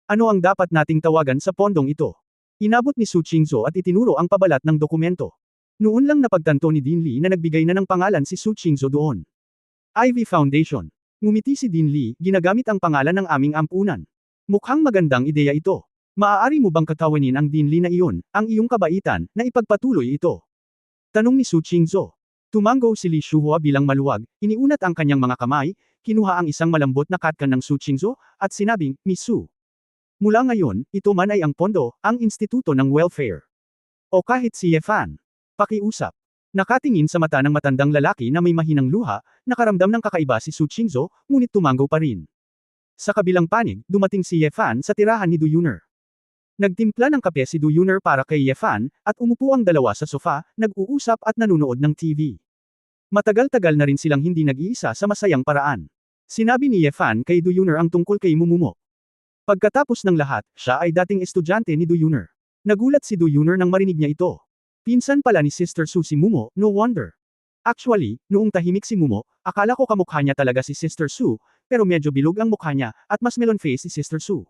Ano ang dapat nating tawagan sa pondong ito? Inabot ni Su Qingzhou at itinuro ang pabalat ng dokumento. Noon lang napagtanto ni Dean Lee na nagbigay na ng pangalan si Su Qingzhou doon. Ivy Foundation. Ngumiti si Dean Lee, ginagamit ang pangalan ng aming ampunan. Mukhang magandang ideya ito. Maaari mo bang katawanin ang Dean Lee na iyon, ang iyong kabaitan, na ipagpatuloy ito? Tanong ni Su Qingzhou. Tumango si Lee Shuhua bilang maluwag, iniunat ang kanyang mga kamay, kinuha ang isang malambot na katkan ng Su Qingzhou, at sinabing, Miss Su. Mula ngayon, ito man ay ang pondo, ang instituto ng welfare. O kahit si Yefan. Pakiusap. Nakatingin sa mata ng matandang lalaki na may mahinang luha, nakaramdam ng kakaiba si Su Qingzhou, ngunit tumango pa rin. Sa kabilang panig, dumating si Yefan sa tirahan ni Du Yuner. Nagtimpla ng kape si Du Yuner para kay Yefan, at umupo ang dalawa sa sofa, nag-uusap at nanunood ng TV. Matagal-tagal na rin silang hindi nag-iisa sa masayang paraan. Sinabi ni Yefan kay Du Yuner ang tungkol kay Mumumo. Pagkatapos ng lahat, siya ay dating estudyante ni Du Yuner. Nagulat si Du Yuner nang marinig niya ito. Pinsan pala ni Sister Su si Mumo, no wonder. Actually, noong tahimik si Mumo, akala ko kamukha niya talaga si Sister Su, pero medyo bilog ang mukha niya, at mas melon face si Sister Su.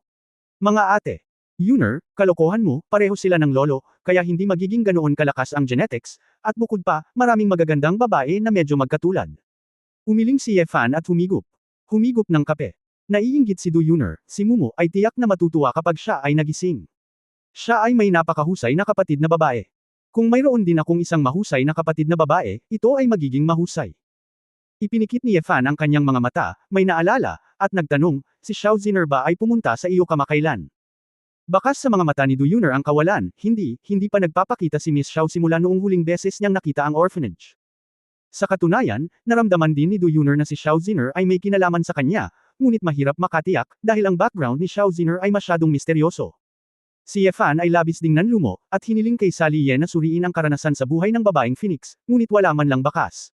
Mga ate. Yuner, kalokohan mo, pareho sila ng lolo, kaya hindi magiging ganoon kalakas ang genetics, at bukod pa, maraming magagandang babae na medyo magkatulad. Umiling si Yefan at humigup. Humigup ng kape. Naiinggit si Du Yuner, si Mumo ay tiyak na matutuwa kapag siya ay nagising. Siya ay may napakahusay na kapatid na babae. Kung mayroon din akong isang mahusay na kapatid na babae, ito ay magiging mahusay. Ipinikit ni Yefan ang kanyang mga mata, may naalala, at nagtanong, si Xiao Ziner ba ay pumunta sa iyo kamakailan? Bakas sa mga mata ni Du Yuner ang kawalan, hindi pa nagpapakita si Miss Xiao simula noong huling beses niyang nakita ang orphanage. Sa katunayan, naramdaman din ni Du Yuner na si Xiao Ziner ay may kinalaman sa kanya, ngunit mahirap makatiyak, dahil ang background ni Xiao Ziner ay masyadong misteryoso. Si Yefan ay labis ding nanlumo, at hiniling kay Sally Ye na suriin ang karanasan sa buhay ng babaeng Phoenix, ngunit wala man lang bakas.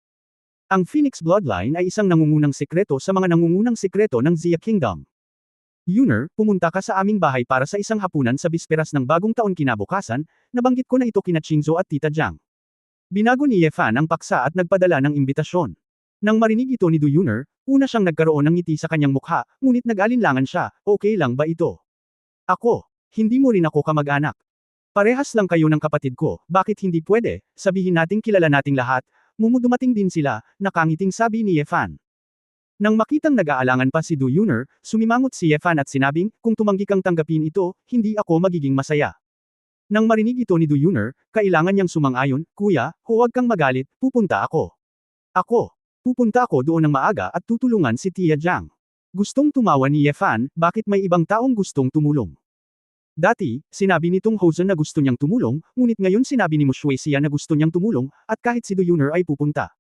Ang Phoenix bloodline ay isang nangungunang sekreto sa mga nangungunang sekreto ng Xia Kingdom. Yuner, pumunta ka sa aming bahay para sa isang hapunan sa bisperas ng bagong taon kinabukasan, nabanggit ko na ito kina Qingzhou at Tita Jiang. Binago ni Yefan ang paksa at nagpadala ng imbitasyon. Nang marinig ito ni Du Yuner, una siyang nagkaroon ng ngiti sa kanyang mukha, ngunit nag-alinlangan siya, okay lang ba ito? Ako. Hindi mo rin ako kamag-anak. Parehas lang kayo ng kapatid ko, bakit hindi pwede, sabihin nating kilala nating lahat, dumating din sila, nakangiting sabi ni Yefan. Nang makitang nag-aalangan pa si Du Yuner, sumimangot si Yefan at sinabing, kung tumanggi kang tanggapin ito, hindi ako magiging masaya. Nang marinig ito ni Du Yuner, kailangan niyang sumang-ayon, kuya, huwag kang magalit, pupunta ako. Ako. Pupunta ako doon ng maaga at tutulungan si Tia Jiang. Gustong tumawa ni Yefan, bakit may ibang taong gustong tumulong? Dati, sinabi nitong Hosen na gusto niyang tumulong, ngunit ngayon sinabi ni Mo Shueisha na gusto niyang tumulong, at kahit si Du Yuner ay pupunta.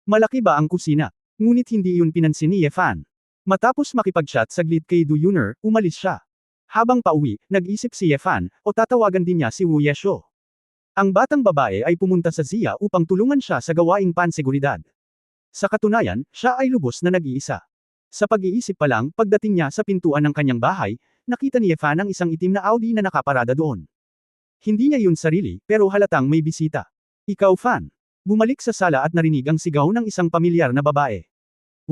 Malaki ba ang kusina? Ngunit hindi iyon pinansin ni Yefan. Matapos makipag-chat saglit kay Du Yuner, umalis siya. Habang pauwi, nag-isip si Yefan, o tatawagan din niya si Wu Yesho. Ang batang babae ay pumunta sa Xia upang tulungan siya sa gawaing panseguridad. Sa katunayan, siya ay lubos na nag-iisa. Sa pag-iisip pa lang, pagdating niya sa pintuan ng kanyang bahay, nakita ni Yefan ang isang itim na Audi na nakaparada doon. Hindi niya yun sarili, pero halatang may bisita. Ikaw Fan. Bumalik sa sala at narinig ang sigaw ng isang pamilyar na babae.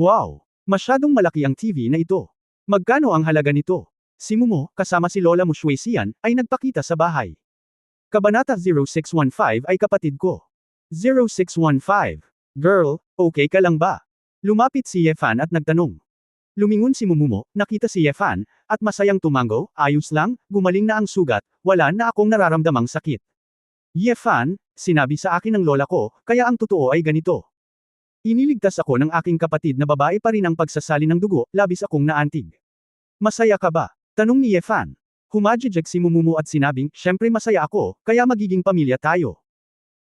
Wow! Masyadong malaki ang TV na ito. Magkano ang halaga nito? Si Momo, kasama si Lola mo Shuexian, ay nagpakita sa bahay. Kabanata 0615 ay kapatid ko. 0615. Girl, okay ka lang ba? Lumapit si Yefan at nagtanong. Lumingon si Mumumo, nakita si Yefan, at masayang tumango, ayos lang, gumaling na ang sugat, wala na akong nararamdamang sakit. Yefan, sinabi sa akin ng lola ko, kaya ang totoo ay ganito. Iniligtas ako ng aking kapatid na babae pa rin ang pagsasali ng dugo, labis akong naantig. Masaya ka ba? Tanong ni Yefan. Humajijek si Mumumo at sinabing, syempre masaya ako, kaya magiging pamilya tayo.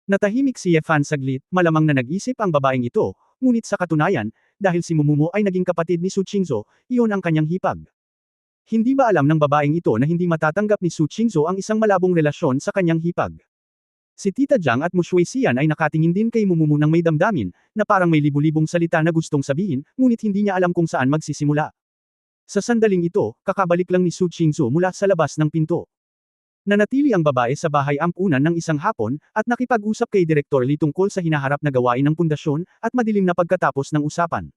Natahimik si Yefan saglit, malamang na nag-isip ang babaeng ito, ngunit sa katunayan, dahil si Mumumo ay naging kapatid ni Su Qingzhou, iyon ang kanyang hipag. Hindi ba alam ng babaeng ito na hindi matatanggap ni Su Qingzhou ang isang malabong relasyon sa kanyang hipag? Si Tita Jiang at Mu Shuexian ay nakatingin din kay Mumumo ng may damdamin, na parang may libu-libong salita na gustong sabihin, ngunit hindi niya alam kung saan magsisimula. Sa sandaling ito, kakabalik lang ni Su Qingzhou mula sa labas ng pinto. Nanatili ang babae sa bahay ampunan ng isang hapon, at nakipag-usap kay Direktor Li tungkol sa hinaharap na gawain ng pundasyon, at madilim na pagkatapos ng usapan.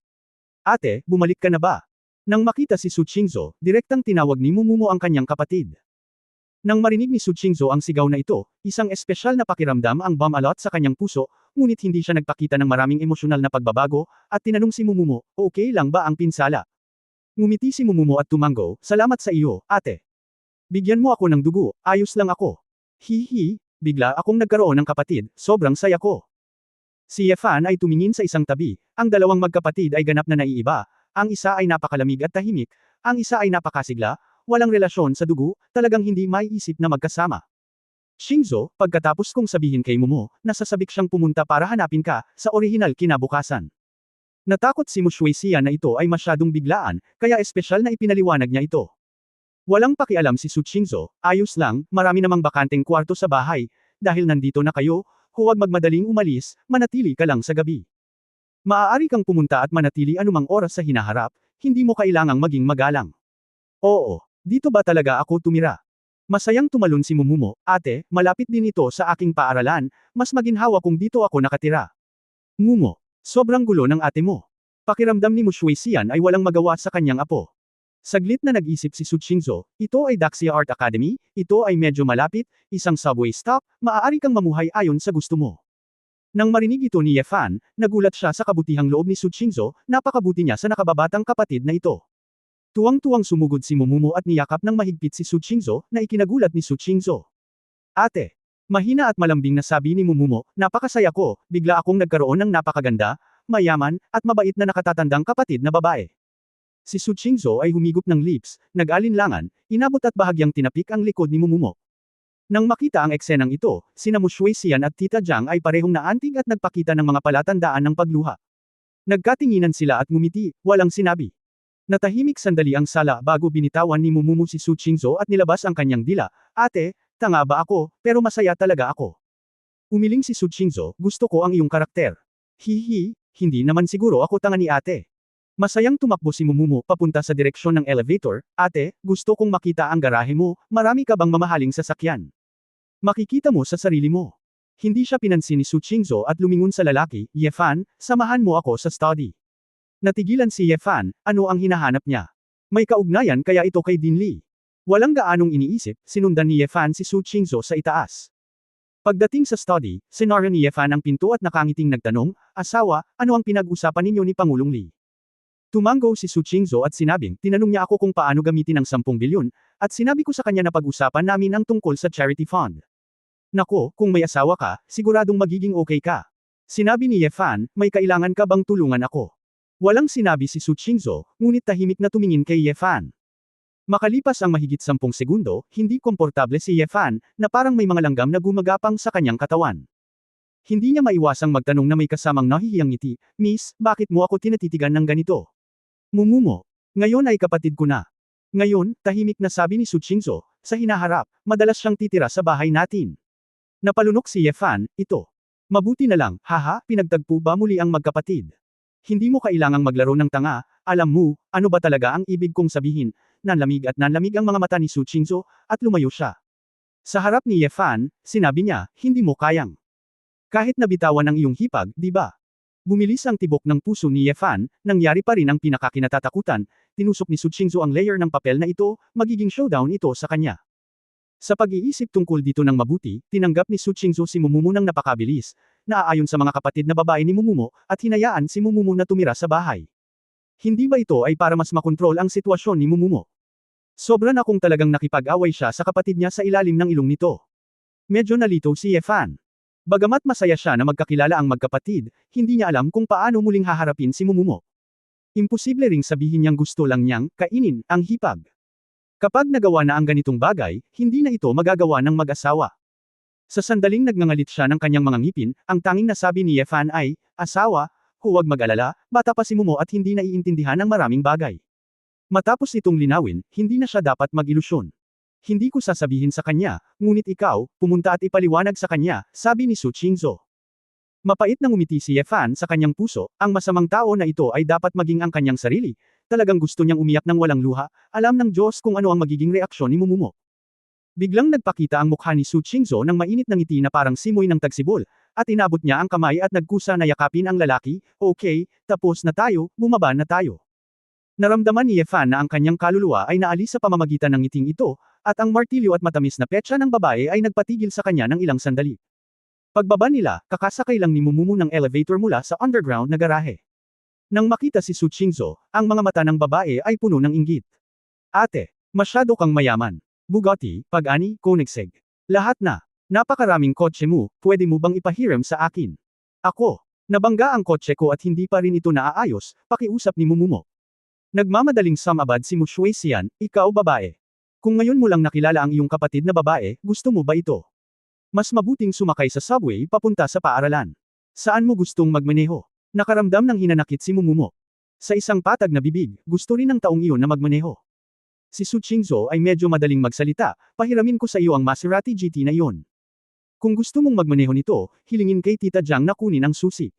Ate, bumalik ka na ba? Nang makita si Su Qingzhou, direktang tinawag ni Mumumo ang kanyang kapatid. Nang marinig ni Su Qingzhou ang sigaw na ito, isang espesyal na pakiramdam ang bumalot sa kanyang puso, ngunit hindi siya nagpakita ng maraming emosyonal na pagbabago, at tinanong si Mumumo, okay lang ba ang pinsala? Ngumiti si Mumumo at tumango, salamat sa iyo, ate. Bigyan mo ako ng dugo, ayos lang ako. Hihi, bigla akong nagkaroon ng kapatid, sobrang saya ko. Si Yefan ay tumingin sa isang tabi, ang dalawang magkapatid ay ganap na naiiba, ang isa ay napakalamig at tahimik, ang isa ay napakasigla, walang relasyon sa dugo, talagang hindi maiisip na magkasama. Qingzhou, pagkatapos kong sabihin kay Momo, nasasabik siyang pumunta para hanapin ka, sa orihinal kinabukasan. Natakot si Mu Shuexian na ito ay masyadong biglaan, kaya espesyal na ipinaliwanag niya ito. Walang pakialam si Su Qingzhou, ayos lang, marami namang bakanteng kwarto sa bahay, dahil nandito na kayo, huwag magmadaling umalis, manatili ka lang sa gabi. Maaari kang pumunta at manatili anumang oras sa hinaharap, hindi mo kailangang maging magalang. Oo, dito ba talaga ako tumira? Masayang tumalon si Mumumo, ate, malapit din ito sa aking paaralan, mas maginhawa kung dito ako nakatira. Mumo, sobrang gulo ng ate mo. Pakiramdam ni Mu Shuexian ay walang magawa sa kanyang apo. Saglit na nag-isip si Su Qingzhou, ito ay Daxia Art Academy, ito ay medyo malapit, isang subway stop, maaari kang mamuhay ayon sa gusto mo. Nang marinig ito ni Yefan, nagulat siya sa kabutihang loob ni Su Qingzhou, napakabuti niya sa nakababatang kapatid na ito. Tuwang-tuwang sumugod si Mumumo at niyakap ng mahigpit si Su Qingzhou, na ikinagulat ni Su Qingzhou. Ate, mahina at malambing na sabi ni Mumumo, napakasaya ko, bigla akong nagkaroon ng napakaganda, mayaman, at mabait na nakatatandang kapatid na babae. Si Su Qingzhou ay humigop ng lips, nag-alinlangan, inabot at bahagyang tinapik ang likod ni Mumumo. Nang makita ang eksenang ito, sina Mu Shuexian at Tita Jiang ay parehong naantig at nagpakita ng mga palatandaan ng pagluha. Nagkatinginan sila at ngumiti, walang sinabi. Natahimik sandali ang sala bago binitawan ni Mumumo si Su Qingzhou at nilabas ang kanyang dila, ate, tanga ba ako, pero masaya talaga ako. Umiling si Su Qingzhou, gusto ko ang iyong karakter. Hihi, hindi naman siguro ako tanga ni ate. Masayang tumakbo si Mumumo papunta sa direksyon ng elevator, ate, gusto kong makita ang garahe mo, marami ka bang mamahaling sasakyan? Makikita mo sa sarili mo. Hindi siya pinansin ni Su Qingzhou at lumingon sa lalaki, Yefan, samahan mo ako sa study. Natigilan si Yefan, ano ang hinahanap niya? May kaugnayan kaya ito kay Din Li. Walang gaanong iniisip, sinundan ni Yefan si Su Qingzhou sa itaas. Pagdating sa study, sinara ni Yefan ang pinto at nakangiting nagtanong, asawa, ano ang pinag-usapan ninyo ni Pangulong Li? Tumango si Su Qingzhou at sinabing, tinanong niya ako kung paano gamitin ang 10 bilyon, at sinabi ko sa kanya na pag-usapan namin ang tungkol sa charity fund. Nako, kung may asawa ka, siguradong magiging okay ka. Sinabi ni Yefan, may kailangan ka bang tulungan ako? Walang sinabi si Su Qingzhou, ngunit tahimik na tumingin kay Yefan. Makalipas ang mahigit 10 segundo, hindi komportable si Yefan, na parang may mga langgam na gumagapang sa kanyang katawan. Hindi niya maiwasang magtanong na may kasamang nahihiyang ngiti, Miss, bakit mo ako tinatitigan ng ganito? Mumumo. Ngayon ay kapatid ko na. Ngayon, tahimik na sabi ni Su Qingzhou, sa hinaharap, madalas siyang titira sa bahay natin. Napalunok si Yefan, ito. Mabuti na lang, haha, pinagtagpo ba muli ang magkapatid? Hindi mo kailangang maglaro ng tanga, alam mo, ano ba talaga ang ibig kong sabihin, nanlamig ang mga mata ni Su Qingzhou, at lumayo siya. Sa harap ni Yefan, sinabi niya, hindi mo kayang. Kahit nabitawan ang iyong hipag, di ba? Bumilis ang tibok ng puso ni Ye Fan, nangyari pa rin ang pinakakinatatakutan, tinusok ni Su Qingzhou ang layer ng papel na ito, magiging showdown ito sa kanya. Sa pag-iisip tungkol dito ng mabuti, tinanggap ni Su Qingzhou si Mumumo ng napakabilis, naaayon sa mga kapatid na babae ni Mumumo, at hinayaan si Mumumo na tumira sa bahay. Hindi ba ito ay para mas makontrol ang sitwasyon ni Mumumo? Sobra na kung talagang nakipag-away siya sa kapatid niya sa ilalim ng ilong nito. Medyo nalito si Ye Fan. Bagamat masaya siya na magkakilala ang magkapatid, hindi niya alam kung paano muling haharapin si Mumumo. Imposible ring sabihin niyang gusto lang niyang kainin ang hipag. Kapag nagawa na ang ganitong bagay, hindi na ito magagawa ng mag-asawa. Sa sandaling nagngangalit siya ng kanyang mga ngipin, ang tanging nasabi ni Ye Fan ay, "Asawa, huwag mag-alala, bata pa si Mumo at hindi naiintindihan ang maraming bagay." Matapos itong linawin, hindi na siya dapat mag-ilusyon. Hindi ko sasabihin sa kanya, ngunit ikaw, pumunta at ipaliwanag sa kanya, sabi ni Su Qingzhou. Mapait na ngumiti si Ye Fan sa kanyang puso, ang masamang tao na ito ay dapat maging ang kanyang sarili, talagang gusto niyang umiyak ng walang luha, alam ng Diyos kung ano ang magiging reaksyon ni Mumumo. Biglang nagpakita ang mukha ni Su Qingzhou ng mainit na ngiti na parang simoy ng tagsibol, at inabot niya ang kamay at nagkusa na yakapin ang lalaki, "Okay, tapos na tayo, bumaba na tayo." Naramdaman ni Ye Fan na ang kanyang kaluluwa ay naalis sa pamamagitan ng ngiting ito, at ang martilyo at matamis na petsa ng babae ay nagpatigil sa kanya ng ilang sandali. Pagbaba nila, kakasakay lang ni Mumumo ng elevator mula sa underground na garahe. Nang makita si Su Qingzhou, ang mga mata ng babae ay puno ng inggit. "Ate, masyado kang mayaman. Bugatti, Pagani, Koenigsegg. Lahat na. Napakaraming kotse mo, pwede mo bang ipahiram sa akin?" "Ako. Nabangga ang kotse ko at hindi pa rin ito naaayos," pakiusap ni Mumumo. Nagmamadaling sumabad si Mu Shuixian, "Ikaw babae. Kung ngayon mo lang nakilala ang iyong kapatid na babae, gusto mo ba ito? Mas mabuting sumakay sa subway papunta sa paaralan. Saan mo gustong magmaneho?" Nakaramdam ng hinanakit si Mumumo. Sa isang patag na bibig, gusto rin ng taong iyon na magmaneho. Si Su Qingzhou ay medyo madaling magsalita, "Pahiramin ko sa iyo ang Maserati GT na iyon. Kung gusto mong magmaneho nito, hilingin kay Tita Jiang na kunin ang susi."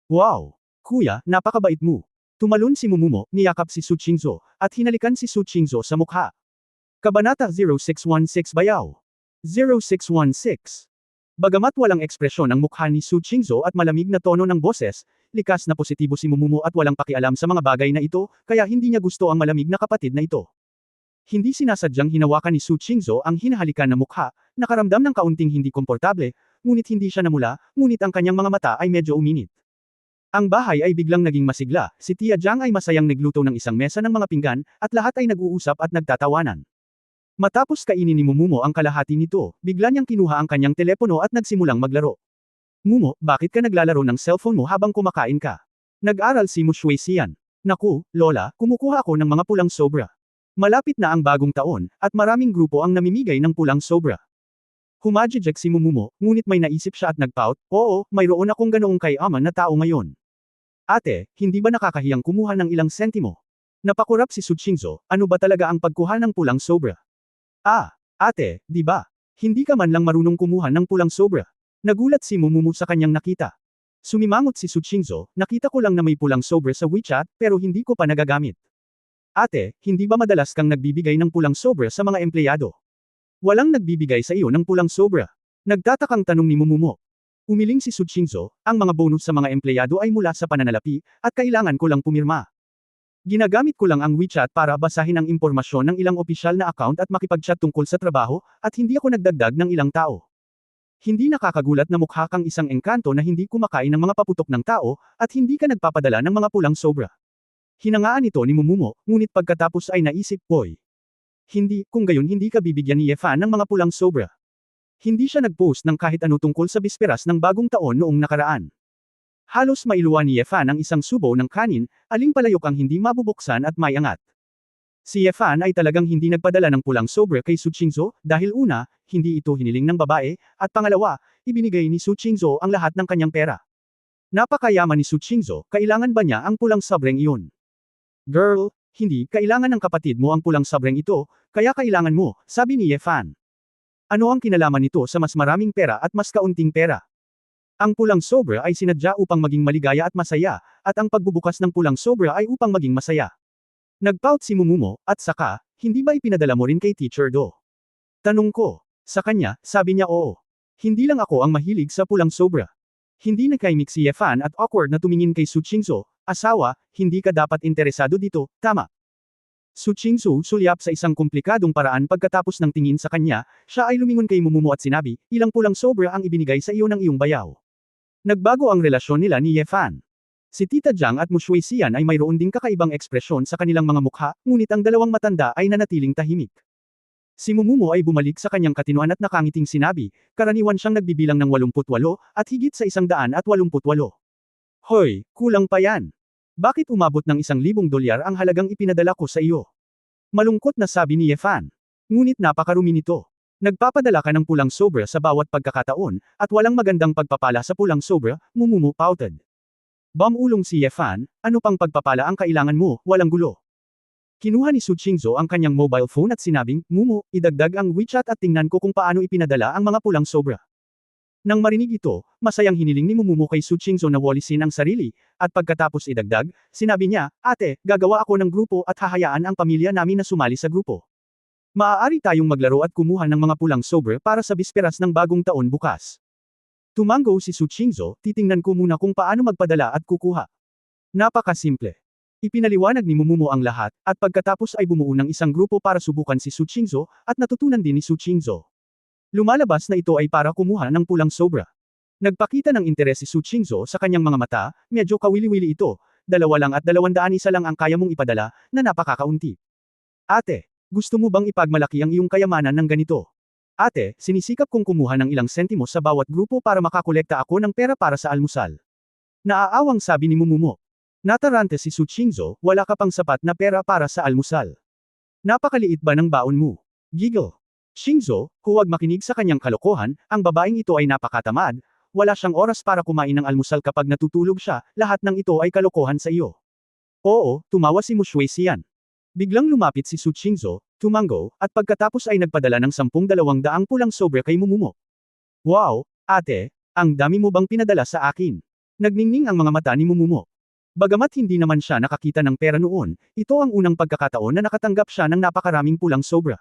"Wow! Kuya, napakabait mo." Tumalon si Mumumo, niyakap si Su Qingzhou, at hinalikan si Su Qingzhou sa mukha. Kabanata 0616 Bayaw. 0616. Bagamat walang ekspresyon ang mukha ni Su Qingzhou at malamig na tono ng boses, likas na positibo si Mumumo at walang pakialam sa mga bagay na ito, kaya hindi niya gusto ang malamig na kapatid na ito. Hindi sinasadyang hinawakan ni Su Qingzhou ang hinahalikan na mukha, nakaramdam ng kaunting hindi komportable, ngunit hindi siya namula, ngunit ang kanyang mga mata ay medyo uminit. Ang bahay ay biglang naging masigla, si Tia Jiang ay masayang nagluto ng isang mesa ng mga pinggan, at lahat ay nag-uusap at nagtatawanan. Matapos kainin ni Mumumo ang kalahati nito, bigla niyang kinuha ang kanyang telepono at nagsimulang maglaro. "Mumo, bakit ka naglalaro ng cellphone mo habang kumakain ka?" Nag-aral si Mu Shuixian. "Naku, Lola, kumukuha ako ng mga pulang sobra. Malapit na ang bagong taon, at maraming grupo ang namimigay ng pulang sobra." Humajijek si Mumumo, ngunit may naisip siya at nagpout, "Oo, mayroon akong ganoong kayaman na tao ngayon. Ate, hindi ba nakakahiyang kumuha ng ilang sentimo?" Napakurap si Su Qingzhou, "Ano ba talaga ang pagkuha ng pulang sobra?" "Ah, ate, di ba? Hindi ka man lang marunong kumuha ng pulang sobra." Nagulat si Mumumo sa kanyang nakita. Sumimangot si Su Qingzhou, "Nakita ko lang na may pulang sobra sa WeChat, pero hindi ko pa nagagamit." "Ate, hindi ba madalas kang nagbibigay ng pulang sobra sa mga empleyado?" "Walang nagbibigay sa iyo ng pulang sobra." Nagtatakang tanong ni Mumumo. Umiling si Su Qingzhou, "Ang mga bonus sa mga empleyado ay mula sa pananalapi, at kailangan ko lang pumirma. Ginagamit ko lang ang WeChat para basahin ang impormasyon ng ilang opisyal na account at makipag-chat tungkol sa trabaho, at hindi ako nagdagdag ng ilang tao." Hindi nakakagulat na mukha kang isang engkanto na hindi kumakain ng mga paputok ng tao, at hindi ka nagpapadala ng mga pulang sobra. Hinangaan ito ni Mumumo, ngunit pagkatapos ay naisip, "Boy. Hindi, kung gayon hindi ka bibigyan ni Ye Fan ng mga pulang sobra." Hindi siya nag-post ng kahit ano tungkol sa bisperas ng bagong taon noong nakaraan. Halos mailuwa ni Ye Fan ang isang subo ng kanin, aling palayok ang hindi mabubuksan at may angat. Si Ye Fan ay talagang hindi nagpadala ng pulang sobra kay Su Qingzhou, dahil una, hindi ito hiniling ng babae, at pangalawa, ibinigay ni Su Qingzhou ang lahat ng kanyang pera. Napakayaman ni Su Qingzhou, kailangan ba niya ang pulang sobrang iyon? "Girl, hindi, kailangan ng kapatid mo ang pulang sobrang ito, kaya kailangan mo," sabi ni Ye Fan. "Ano ang kinalaman nito sa mas maraming pera at mas kaunting pera? Ang pulang sobra ay sinadya upang maging maligaya at masaya, at ang pagbubukas ng pulang sobra ay upang maging masaya." Nagpout si Mumumo, "At saka, hindi ba ipinadala mo rin kay Teacher Do?" Tanong ko. Sa kanya, sabi niya oo. "Hindi lang ako ang mahilig sa pulang sobra. Hindi nakaimik si Yefan at awkward na tumingin kay Su Qingzhou, asawa, hindi ka dapat interesado dito, tama. Su Qingzhou sulyap sa isang komplikadong paraan pagkatapos ng tingin sa kanya, siya ay lumingon kay Mumumu at sinabi, ilang pulang sobra ang ibinigay sa iyo ng iyong bayaw. Nagbago ang relasyon nila ni Yefan. Si Tita Jiang at Mu Shuixian ay mayroon ding kakaibang ekspresyon sa kanilang mga mukha, ngunit ang dalawang matanda ay nanatiling tahimik. Si Mumumu ay bumalik sa kanyang katinoan at nakangiting sinabi, karaniwan siyang nagbibilang ng 88 at higit sa 188. Hoy, kulang pa yan. Bakit umabot ng $1,000 ang halagang ipinadala ko sa iyo? Malungkot na sabi ni Yefan. Ngunit napakarumi nito. Nagpapadala ka ng pulang sobra sa bawat pagkakataon, at walang magandang pagpapala sa pulang sobra, Mumumu pouted. Bumulong si Yefan, ano pang pagpapala ang kailangan mo, walang gulo. Kinuha ni Su Qingzhou ang kanyang mobile phone at sinabing, Mumu, idagdag ang WeChat at tingnan ko kung paano ipinadala ang mga pulang sobra. Nang marinig ito, masayang hiniling ni Mumumu kay Su Qingzhou na walisin ang sarili, at pagkatapos idagdag, sinabi niya, ate, gagawa ako ng grupo at hahayaan ang pamilya namin na sumali sa grupo. Maaari tayong maglaro at kumuha ng mga pulang sobra para sa bisperas ng bagong taon bukas. Tumango si Su Qingzhou, titingnan ko muna kung paano magpadala at kukuha. Napakasimple. Ipinaliwanag ni Mumumu ang lahat, at pagkatapos ay bumuo ng isang grupo para subukan si Su Qingzhou, at natutunan din ni Su Qingzhou. Lumalabas na ito ay para kumuha ng pulang sobra. Nagpakita ng interes si Su Qingzhou sa kanyang mga mata, medyo kawili-wili ito, 2 lang at 201 lang ang kaya mong ipadala, na napakakaunti. Ate, gusto mo bang ipagmalaki ang iyong kayamanan ng ganito? Ate, sinisikap kong kumuha ng ilang sentimo sa bawat grupo para makakolekta ako ng pera para sa almusal. Naaawang sabi ni Mumumu. Natarante si Su Qingzhou, wala ka pang sapat na pera para sa almusal. Napakaliit ba ng baon mo? Giggle. Qingzhou, huwag makinig sa kanyang kalokohan, ang babaeng ito ay napakatamad, wala siyang oras para kumain ng almusal kapag natutulog siya, lahat ng ito ay kalokohan sa iyo. Oo, tumawa si Mu Shuixian. Biglang lumapit si Su Qingzhou, tumango, at pagkatapos ay nagpadala ng 10,200 pulang sobra kay Mumumu. Wow, ate, ang dami mo bang pinadala sa akin? Nagningning ang mga mata ni Mumumu. Bagamat hindi naman siya nakakita ng pera noon, ito ang unang pagkakataon na nakatanggap siya ng napakaraming pulang sobra.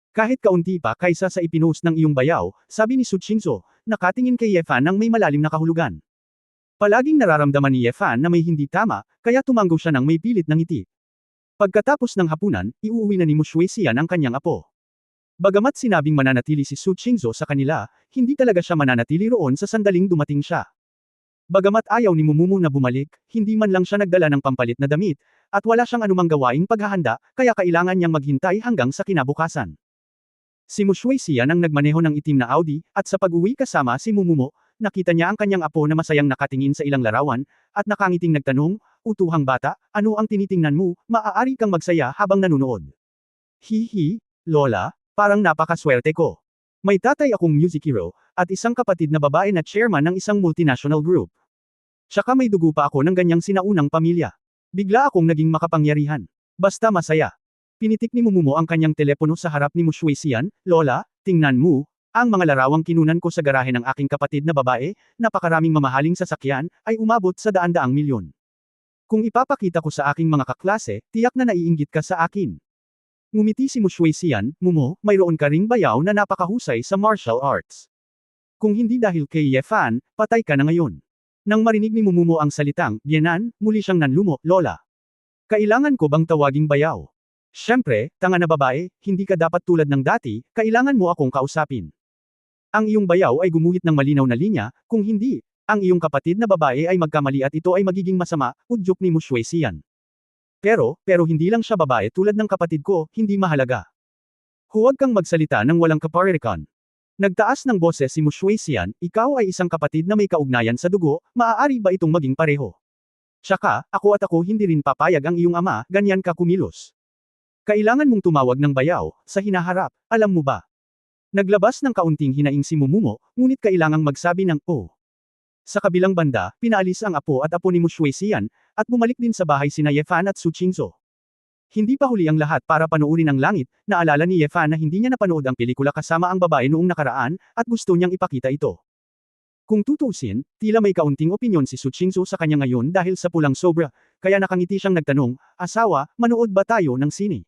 Kahit kaunti pa kaysa sa ipinost ng iyong bayaw, sabi ni Su Qingzhou, nakatingin kay Yefan ng may malalim na kahulugan. Palaging nararamdaman ni Yefan na may hindi tama, kaya tumango siya ng may pilit ng ngiti. Pagkatapos ng hapunan, iuuwi na ni Mu Shuixian ang kanyang apo. Bagamat sinabing mananatili si Su Qingzhou sa kanila, hindi talaga siya mananatili roon sa sandaling dumating siya. Bagamat ayaw ni Mumumu na bumalik, hindi man lang siya nagdala ng pampalit na damit, at wala siyang anumang gawaing paghahanda, kaya kailangan niyang maghintay hanggang sa kinabukasan. Si Mu Shuixian ang nagmaneho ng itim na Audi, at sa pag-uwi kasama si Mumumu, nakita niya ang kanyang apo na masayang nakatingin sa ilang larawan, at nakangiting nagtanong, utuhang bata, ano ang tinitingnan mo, maaari kang magsaya habang nanunood. Hihi, Lola, parang napakaswerte ko. May tatay akong music hero, at isang kapatid na babae na chairman ng isang multinational group. Tsaka may dugo pa ako ng ganyang sinaunang pamilya. Bigla akong naging makapangyarihan. Basta masaya. Pinitik ni Mumumu ang kanyang telepono sa harap ni Mu Shuixian, Lola, tingnan mo, ang mga larawang kinunan ko sa garahe ng aking kapatid na babae, napakaraming mamahaling sasakyan, ay umabot sa daan-daang milyon. Kung ipapakita ko sa aking mga kaklase, tiyak na naiinggit ka sa akin. Ngumiti si Mu Shuixian, Mumu, mayroon ka ring bayaw na napakahusay sa martial arts. Kung hindi dahil kay Yefan, patay ka na ngayon. Nang marinig ni Mumumu ang salitang, Bienan, muli siyang nanlumo, Lola. Kailangan ko bang tawaging bayaw? Siyempre, tanga na babae, hindi ka dapat tulad ng dati, kailangan mo akong kausapin. Ang iyong bayaw ay gumuhit ng malinaw na linya, kung hindi, ang iyong kapatid na babae ay magkamali at ito ay magiging masama, udyok ni Mu Shuixian. Pero hindi lang siya babae tulad ng kapatid ko, hindi mahalaga. Huwag kang magsalita ng walang kaparirikan. Nagtaas ng boses si Mu Shuixian, ikaw ay isang kapatid na may kaugnayan sa dugo, maaari ba itong maging pareho? Tsaka, ako hindi rin papayag ang iyong ama, ganyan ka kumilos. Kailangan mong tumawag ng bayaw, sa hinaharap, alam mo ba? Naglabas ng kaunting hinaing si Mumumu, ngunit kailangang magsabi ng, oh. Sa kabilang banda, pinaalis ang apo at apo ni Mu Shuixian, at bumalik din sa bahay sina Yefan at Su Qingzhou. Hindi pa huli ang lahat para panoorin ang langit, naalala ni Yefan na hindi niya napanood ang pelikula kasama ang babae noong nakaraan, at gusto niyang ipakita ito. Kung tutuusin, tila may kaunting opinyon si Su Qingzhou sa kanya ngayon dahil sa pulang sobra, kaya nakangiti siyang nagtanong, asawa, manood ba tayo ng sine?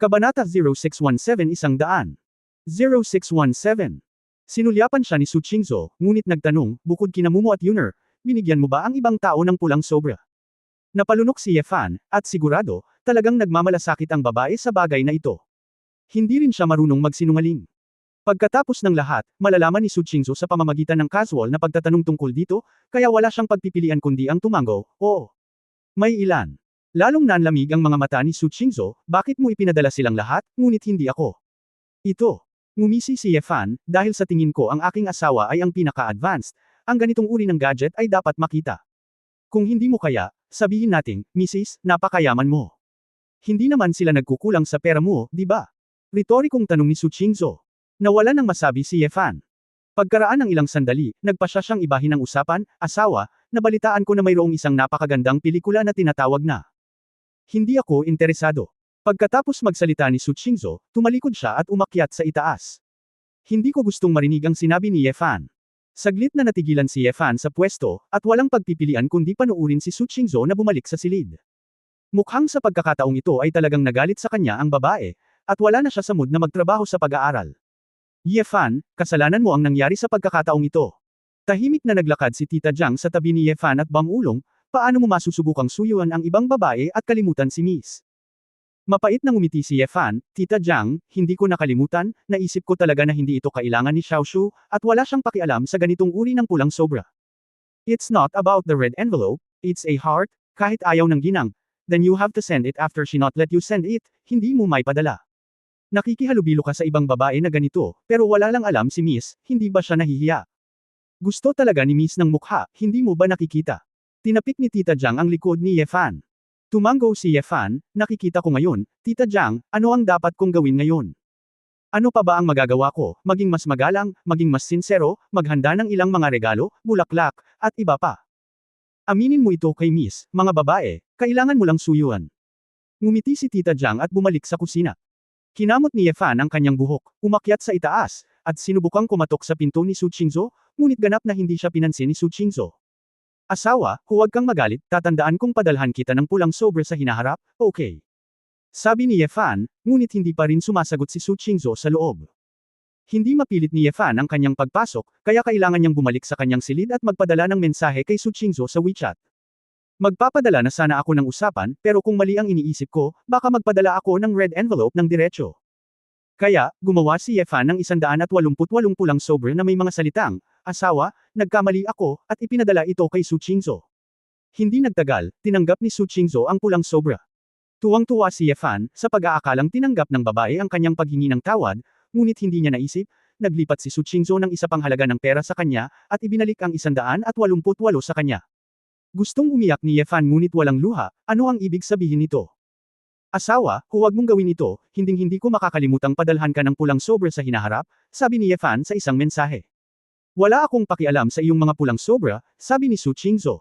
Kabanata 0617 100. 0617 Sinulyapan siya ni Su Qingzhou, ngunit nagtanong, bukod kina Mumu at Yuner, binigyan mo ba ang ibang tao ng pulang sobra? Napalunok si Ye Fan, at sigurado, talagang nagmamalasakit ang babae sa bagay na ito. Hindi rin siya marunong magsinungaling. Pagkatapos ng lahat, malalaman ni Su Qingzhou sa pamamagitan ng casual na pagtatanong tungkol dito, kaya wala siyang pagpipilian kundi ang tumango, oo. May ilan. Lalong nanlamig ang mga mata ni Su Qingzhou, bakit mo ipinadala silang lahat, ngunit hindi ako? Ito. Ngumisi si Ye Fan, dahil sa tingin ko ang aking asawa ay ang pinaka-advanced, ang ganitong uri ng gadget ay dapat makita. Kung hindi mo kaya, sabihin nating, Mrs., napakayaman mo. Hindi naman sila nagkukulang sa pera mo, di ba? Retorikong tanong ni Su Qingzhou. Nawala nang masabi si Ye Fan. Pagkaraan ng ilang sandali, nagpasya siyang ibahin ang usapan, asawa, nabalitaan ko na mayroong isang napakagandang pelikula na tinatawag na. Hindi ako interesado. Pagkatapos magsalita ni Su Qingzhou, tumalikod siya at umakyat sa itaas. Hindi ko gustong marinig ang sinabi ni Ye Fan. Saglit na natigilan si Ye Fan sa pwesto, at walang pagpipilian kundi panuurin si Su Qingzhou na bumalik sa silid. Mukhang sa pagkakataong ito ay talagang nagalit sa kanya ang babae, at wala na siya sa mood na magtrabaho sa pag-aaral. Ye Fan, kasalanan mo ang nangyari sa pagkakataong ito. Tahimik na naglakad si Tita Jiang sa tabi ni Ye Fan at bangulong, paano mo masusubukang suyuan ang ibang babae at kalimutan si Miss? Mapait na ngumiti si Ye Fan, Tita Jiang, hindi ko nakalimutan, naisip ko talaga na hindi ito kailangan ni Xiaoshu, at wala siyang pakialam sa ganitong uri ng pulang sobra. It's not about the red envelope, it's a heart, kahit ayaw ng ginang, then you have to send it after she not let you send it, hindi mo may padala. Nakikihalubilo ka sa ibang babae na ganito, pero wala lang alam si Miss, hindi ba siya nahihiya? Gusto talaga ni Miss ng mukha, hindi mo ba nakikita? Tinapik ni Tita Jiang ang likod ni Ye Fan. Tumango si Ye Fan, nakikita ko ngayon, Tita Jiang, ano ang dapat kong gawin ngayon? Ano pa ba ang magagawa ko, maging mas magalang, maging mas sinsero, maghanda ng ilang mga regalo, bulaklak, at iba pa? Aminin mo ito kay Miss, mga babae, kailangan mo lang suyuan. Ngumiti si Tita Jiang at bumalik sa kusina. Kinamot ni Ye Fan ang kanyang buhok, umakyat sa itaas, at sinubukang kumatok sa pinto ni Su Qingzhou, ngunit ganap na hindi siya pinansin ni Su Qingzhou. Asawa, huwag kang magalit, tatandaan kong padalhan kita ng pulang sobre sa hinaharap, okay. Sabi ni Ye Fan, ngunit hindi pa rin sumasagot si Su Qingzhou sa loob. Hindi mapilit ni Ye Fan ang kanyang pagpasok, kaya kailangan niyang bumalik sa kanyang silid at magpadala ng mensahe kay Su Qingzhou sa WeChat. Magpapadala na sana ako ng usapan, pero kung mali ang iniisip ko, baka magpadala ako ng red envelope ng diretso. Kaya, gumawa si Ye Fan ng 188 pulang sobre na may mga salitang, asawa, nagkamali ako, at ipinadala ito kay Su Qingzhou. Hindi nagtagal, tinanggap ni Su Qingzhou ang pulang sobra. Tuwang-tuwa si Ye Fan, sa pag-aakalang tinanggap ng babae ang kanyang paghingi ng tawad, ngunit hindi niya naisip, naglipat si Su Qingzhou ng isa pang halaga ng pera sa kanya, at ibinalik ang 188 sa kanya. Gustong umiyak ni Ye Fan ngunit walang luha, ano ang ibig sabihin nito? Asawa, huwag mong gawin ito, hinding-hindi ko makakalimutang padalhan ka ng pulang sobre sa hinaharap, sabi ni Ye Fan sa isang mensahe. Wala akong pakialam sa iyong mga pulang sobra, sabi ni Su Qingzhou.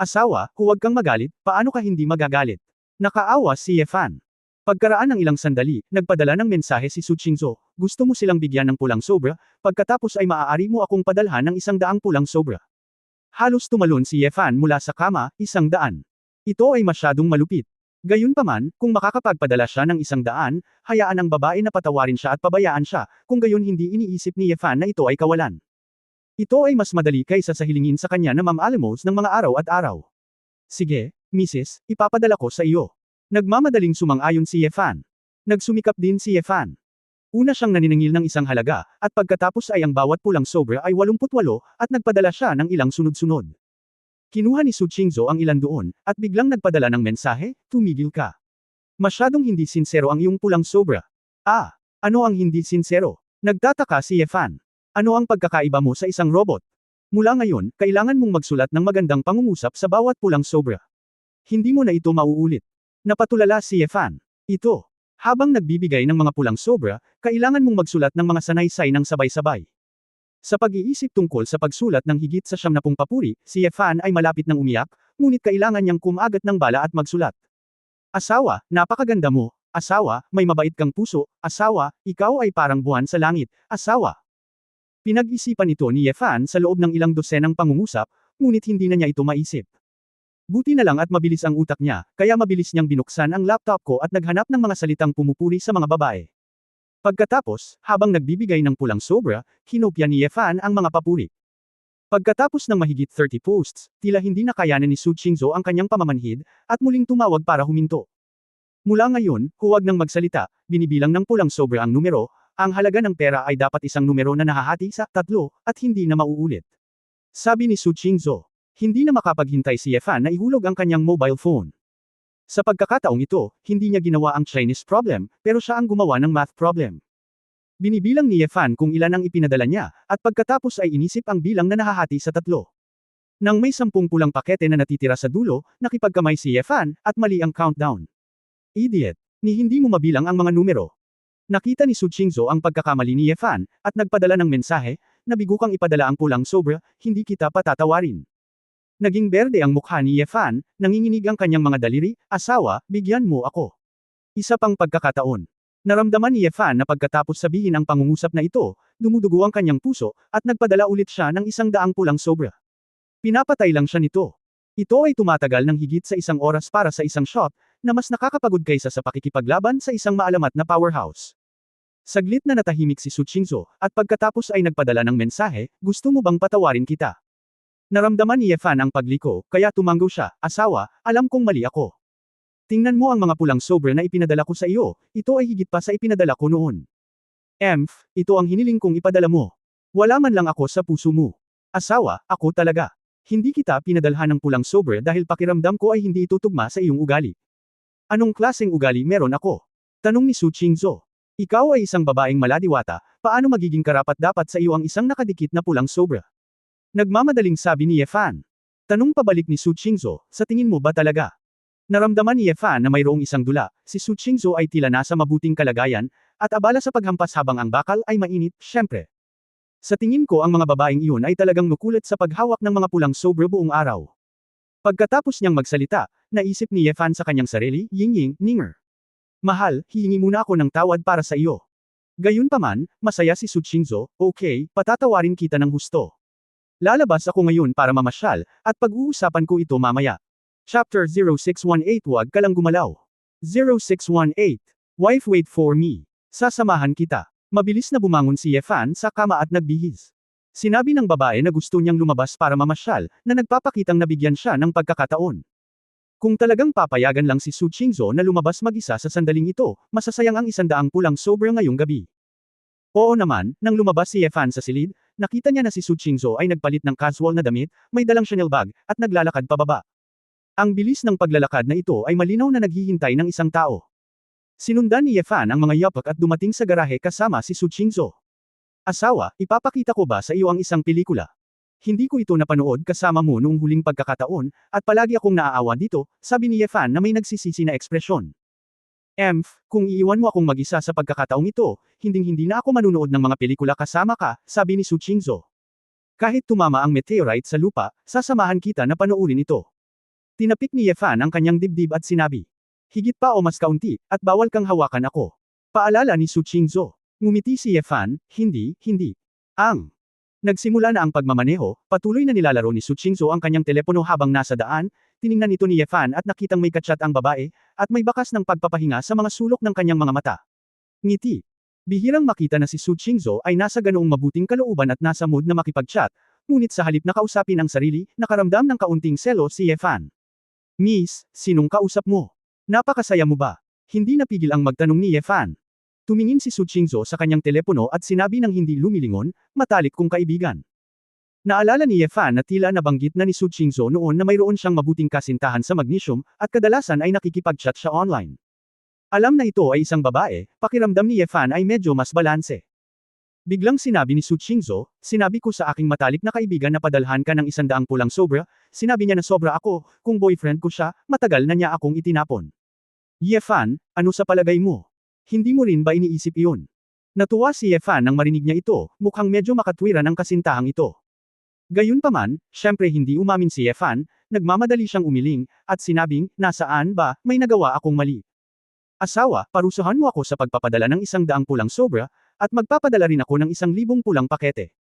Asawa, huwag kang magalit, paano ka hindi magagalit? Nakaawa si Ye Fan. Pagkaraan ng ilang sandali, nagpadala ng mensahe si Su Qingzhou, gusto mo silang bigyan ng pulang sobra, pagkatapos ay maaari mo akong padalhan ng 100 pulang sobra. Halos tumalon si Ye Fan mula sa kama, 100. Ito ay masyadong malupit. Gayunpaman, kung makakapagpadala siya ng 100, hayaan ang babae na patawarin siya at pabayaan siya, kung gayon hindi iniisip ni Ye Fan na ito ay kawalan. Ito ay mas madali kaysa sa hilingin sa kanya na mamaalemos ng mga araw at araw. Sige, Mrs., ipapadala ko sa iyo. Nagmamadaling sumang-ayon si Ye Fan. Nagsumikap din si Ye Fan. Una siyang naniningil ng isang halaga, at pagkatapos ay ang bawat pulang sobre ay 88, at nagpadala siya ng ilang sunod-sunod. Kinuha ni Su Qingzhou ang ilan doon, at biglang nagpadala ng mensahe, tumigil ka. Masyadong hindi sinsero ang iyong pulang sobra. Ah, ano ang hindi sinsero? Nagtataka si Ye Fan. Ano ang pagkakaiba mo sa isang robot? Mula ngayon, kailangan mong magsulat ng magandang pangungusap sa bawat pulang sobra. Hindi mo na ito mauulit. Napatulala si Ye Fan. Ito. Habang nagbibigay ng mga pulang sobra, kailangan mong magsulat ng mga sanaysay ng sabay-sabay. Sa pag-iisip tungkol sa pagsulat ng higit sa 70 papuri, si Ye Fan ay malapit ng umiyak, ngunit kailangan niyang kumagat ng bala at magsulat. Asawa, napakaganda mo. Asawa, may mabait kang puso. Asawa, ikaw ay parang buwan sa langit. Asawa. Pinag-isipan ito ni Ye Fan sa loob ng ilang dosenang pangungusap, ngunit hindi na niya ito maisip. Buti na lang at mabilis ang utak niya, kaya mabilis niyang binuksan ang laptop ko at naghanap ng mga salitang pumupuri sa mga babae. Pagkatapos, habang nagbibigay ng pulang sobra, kinopya ni Yefan ang mga papuri. Pagkatapos ng mahigit 30 posts, tila hindi na kayanan ni Su Qingzhou ang kanyang pamamanhid, at muling tumawag para huminto. Mula ngayon, huwag nang magsalita, binibilang ng pulang sobra ang numero, ang halaga ng pera ay dapat isang numero na nahahati sa 3, at hindi na mauulit. Sabi ni Su Qingzhou. Hindi na makapaghintay si Yefan na ihulog ang kanyang mobile phone. Sa pagkakataong ito, hindi niya ginawa ang Chinese problem, pero siya ang gumawa ng math problem. Binibilang ni Yefan kung ilan ang ipinadala niya, at pagkatapos ay inisip ang bilang na nahahati sa 3. Nang may 10 pulang pakete na natitira sa dulo, nakipagkamay si Yefan, at mali ang countdown. Idiot! Ni hindi mo mabilang ang mga numero. Nakita ni Su Qingzhou ang pagkakamali ni Yefan, at nagpadala ng mensahe, nabigo kang ipadala ang pulang sobra, hindi kita patatawarin. Naging berde ang mukha ni Yefan, nanginginig ang kanyang mga daliri, asawa, bigyan mo ako. Isa pang pagkakataon. Naramdaman ni Yefan na pagkatapos sabihin ang pangungusap na ito, dumudugo ang kanyang puso, at nagpadala ulit siya ng 100 pulang sobra. Pinapatay lang siya nito. Ito ay tumatagal ng higit sa 1 oras para sa isang shot, na mas nakakapagod kaysa sa pakikipaglaban sa isang maalamat na powerhouse. Saglit na natahimik si Su Qingzhou, at pagkatapos ay nagpadala ng mensahe, gusto mo bang patawarin kita? Naramdaman ni Yefan ang pagliko, kaya tumanggo siya, asawa, alam kong mali ako. Tingnan mo ang mga pulang sobra na ipinadala ko sa iyo, ito ay higit pa sa ipinadala ko noon. Ito ang hiniling kong ipadala mo. Wala man lang ako sa puso mo. Asawa, ako talaga. Hindi kita pinadalhan ng pulang sobra dahil pakiramdam ko ay hindi itutugma sa iyong ugali. Anong klaseng ugali meron ako? Tanong ni Su Qingzhou. Ikaw ay isang babaeng maladiwata, paano magiging karapat-dapat sa iyo ang isang nakadikit na pulang sobra? Nagmamadaling sabi ni Yefan. Tanong pabalik ni Su Qingzhou, sa tingin mo ba talaga? Naramdaman ni Yefan na mayroong isang dula, si Su Qingzhou ay tila nasa mabuting kalagayan, at abala sa paghampas habang ang bakal ay mainit, syempre. Sa tingin ko ang mga babaeng iyon ay talagang makulit sa paghawak ng mga pulang sobra buong araw. Pagkatapos niyang magsalita, naisip ni Yefan sa kanyang sarili, Yingying, Ninger. Mahal, hihingi muna ako ng tawad para sa iyo. Gayunpaman, masaya si Su Qingzhou, okay, patatawarin kita ng husto. Lalabas ako ngayon para mamasyal, at pag-uusapan ko ito mamaya. Chapter 0618 Huwag ka lang gumalaw. 0618. Wife wait for me. Sasamahan kita. Mabilis na bumangon si Yefan sa kama at nagbihis. Sinabi ng babae na gusto niyang lumabas para mamasyal, na nagpapakitang nabigyan siya ng pagkakataon. Kung talagang papayagan lang si Su Qingzhou na lumabas mag-isa sa sandaling ito, masasayang ang 100 pulang sobra ngayong gabi. Oo naman, nang lumabas si Yefan sa silid, nakita niya na si Su Qingzhou ay nagpalit ng casual na damit, may dalang Chanel bag, at naglalakad pababa. Ang bilis ng paglalakad na ito ay malinaw na naghihintay ng isang tao. Sinundan ni Yefan ang mga yapak at dumating sa garahe kasama si Su Qingzhou. Asawa, ipapakita ko ba sa iyo ang isang pelikula? Hindi ko ito napanood kasama mo noong huling pagkakataon, at palagi akong naaawa dito, sabi ni Yefan na may nagsisisi na ekspresyon. Kung iiwan mo akong mag-isa sa pagkakataong ito, hinding-hindi na ako manunood ng mga pelikula kasama ka, sabi ni Su Qingzhou. Kahit tumama ang meteorite sa lupa, sasamahan kita na panoorin ito. Tinapik ni Yefan ang kanyang dibdib at sinabi. Higit pa o mas kaunti, at bawal kang hawakan ako. Paalala ni Su Qingzhou. Ngumiti si Yefan, hindi. Nagsimula na ang pagmamaneho, patuloy na nilalaro ni Su Qingzhou ang kanyang telepono habang nasa daan, tiningnan ito ni Yefan at nakitang may kachat ang babae, at may bakas ng pagpapahinga sa mga sulok ng kanyang mga mata. Ngiti. Bihirang makita na si Su Qingzhou ay nasa ganoong mabuting kalooban at nasa mood na makipag-chat, ngunit sa halip na kausapin ang sarili, nakaramdam ng kaunting selo si Yefan. Miss, sinong kausap mo? Napakasaya mo ba? Hindi napigil ang magtanong ni Yefan. Tumingin si Su Qingzhou sa kanyang telepono at sinabi ng hindi lumilingon, matalik kong kaibigan. Naalala ni Yefan na tila nabanggit na ni Su Qingzhou noon na mayroon siyang mabuting kasintahan sa Magnesium, at kadalasan ay nakikipag-chat siya online. Alam na ito ay isang babae, pakiramdam ni Yefan ay medyo mas balanse. Biglang sinabi ni Su Qingzhou, sinabi ko sa aking matalik na kaibigan na padalhan ka ng 100 pulang sobra, sinabi niya na sobra ako, kung boyfriend ko siya, matagal na niya akong itinapon. Yefan, ano sa palagay mo? Hindi mo rin ba iniisip iyon? Natuwa si Yefan nang marinig niya ito, mukhang medyo makatwiran ang kasintahang ito. Gayunpaman, syempre hindi umamin si Yefan, nagmamadali siyang umiling, at sinabing, nasaan ba, may nagawa akong mali. Asawa, parusahan mo ako sa pagpapadala ng 100 pulang sobra, at magpapadala rin ako ng 1,000 pulang pakete.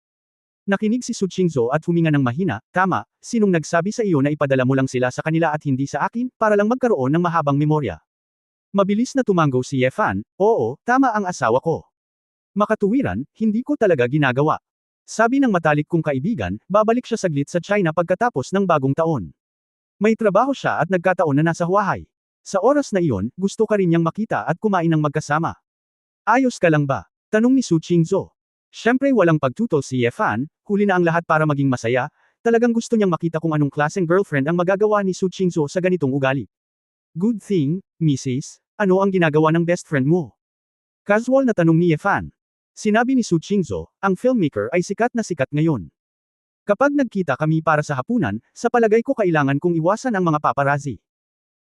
Nakinig si Su Qingzhou at huminga ng mahina, tama, sinong nagsabi sa iyo na ipadala mo lang sila sa kanila at hindi sa akin, para lang magkaroon ng mahabang memorya. Mabilis na tumanggo si Yefan, oo, tama ang asawa ko. Makatuwiran, hindi ko talaga ginagawa. Sabi ng matalik kong kaibigan, babalik siya saglit sa China pagkatapos ng bagong taon. May trabaho siya at nagkataon na nasa Hawaii. Sa oras na iyon, gusto ka rin niyang makita at kumain ng magkasama. Ayos ka lang ba? Tanong ni Su Qingzhou. Siyempre walang pagtutol si Ye Fan, huli na ang lahat para maging masaya, talagang gusto niyang makita kung anong klaseng girlfriend ang magagawa ni Su Qingzhou sa ganitong ugali. Good thing, Mrs. Ano ang ginagawa ng best friend mo? Casual na tanong ni Ye Fan. Sinabi ni Su Qingzhou, ang filmmaker ay sikat na sikat ngayon. Kapag nagkita kami para sa hapunan, sa palagay ko kailangan kong iwasan ang mga paparazzi.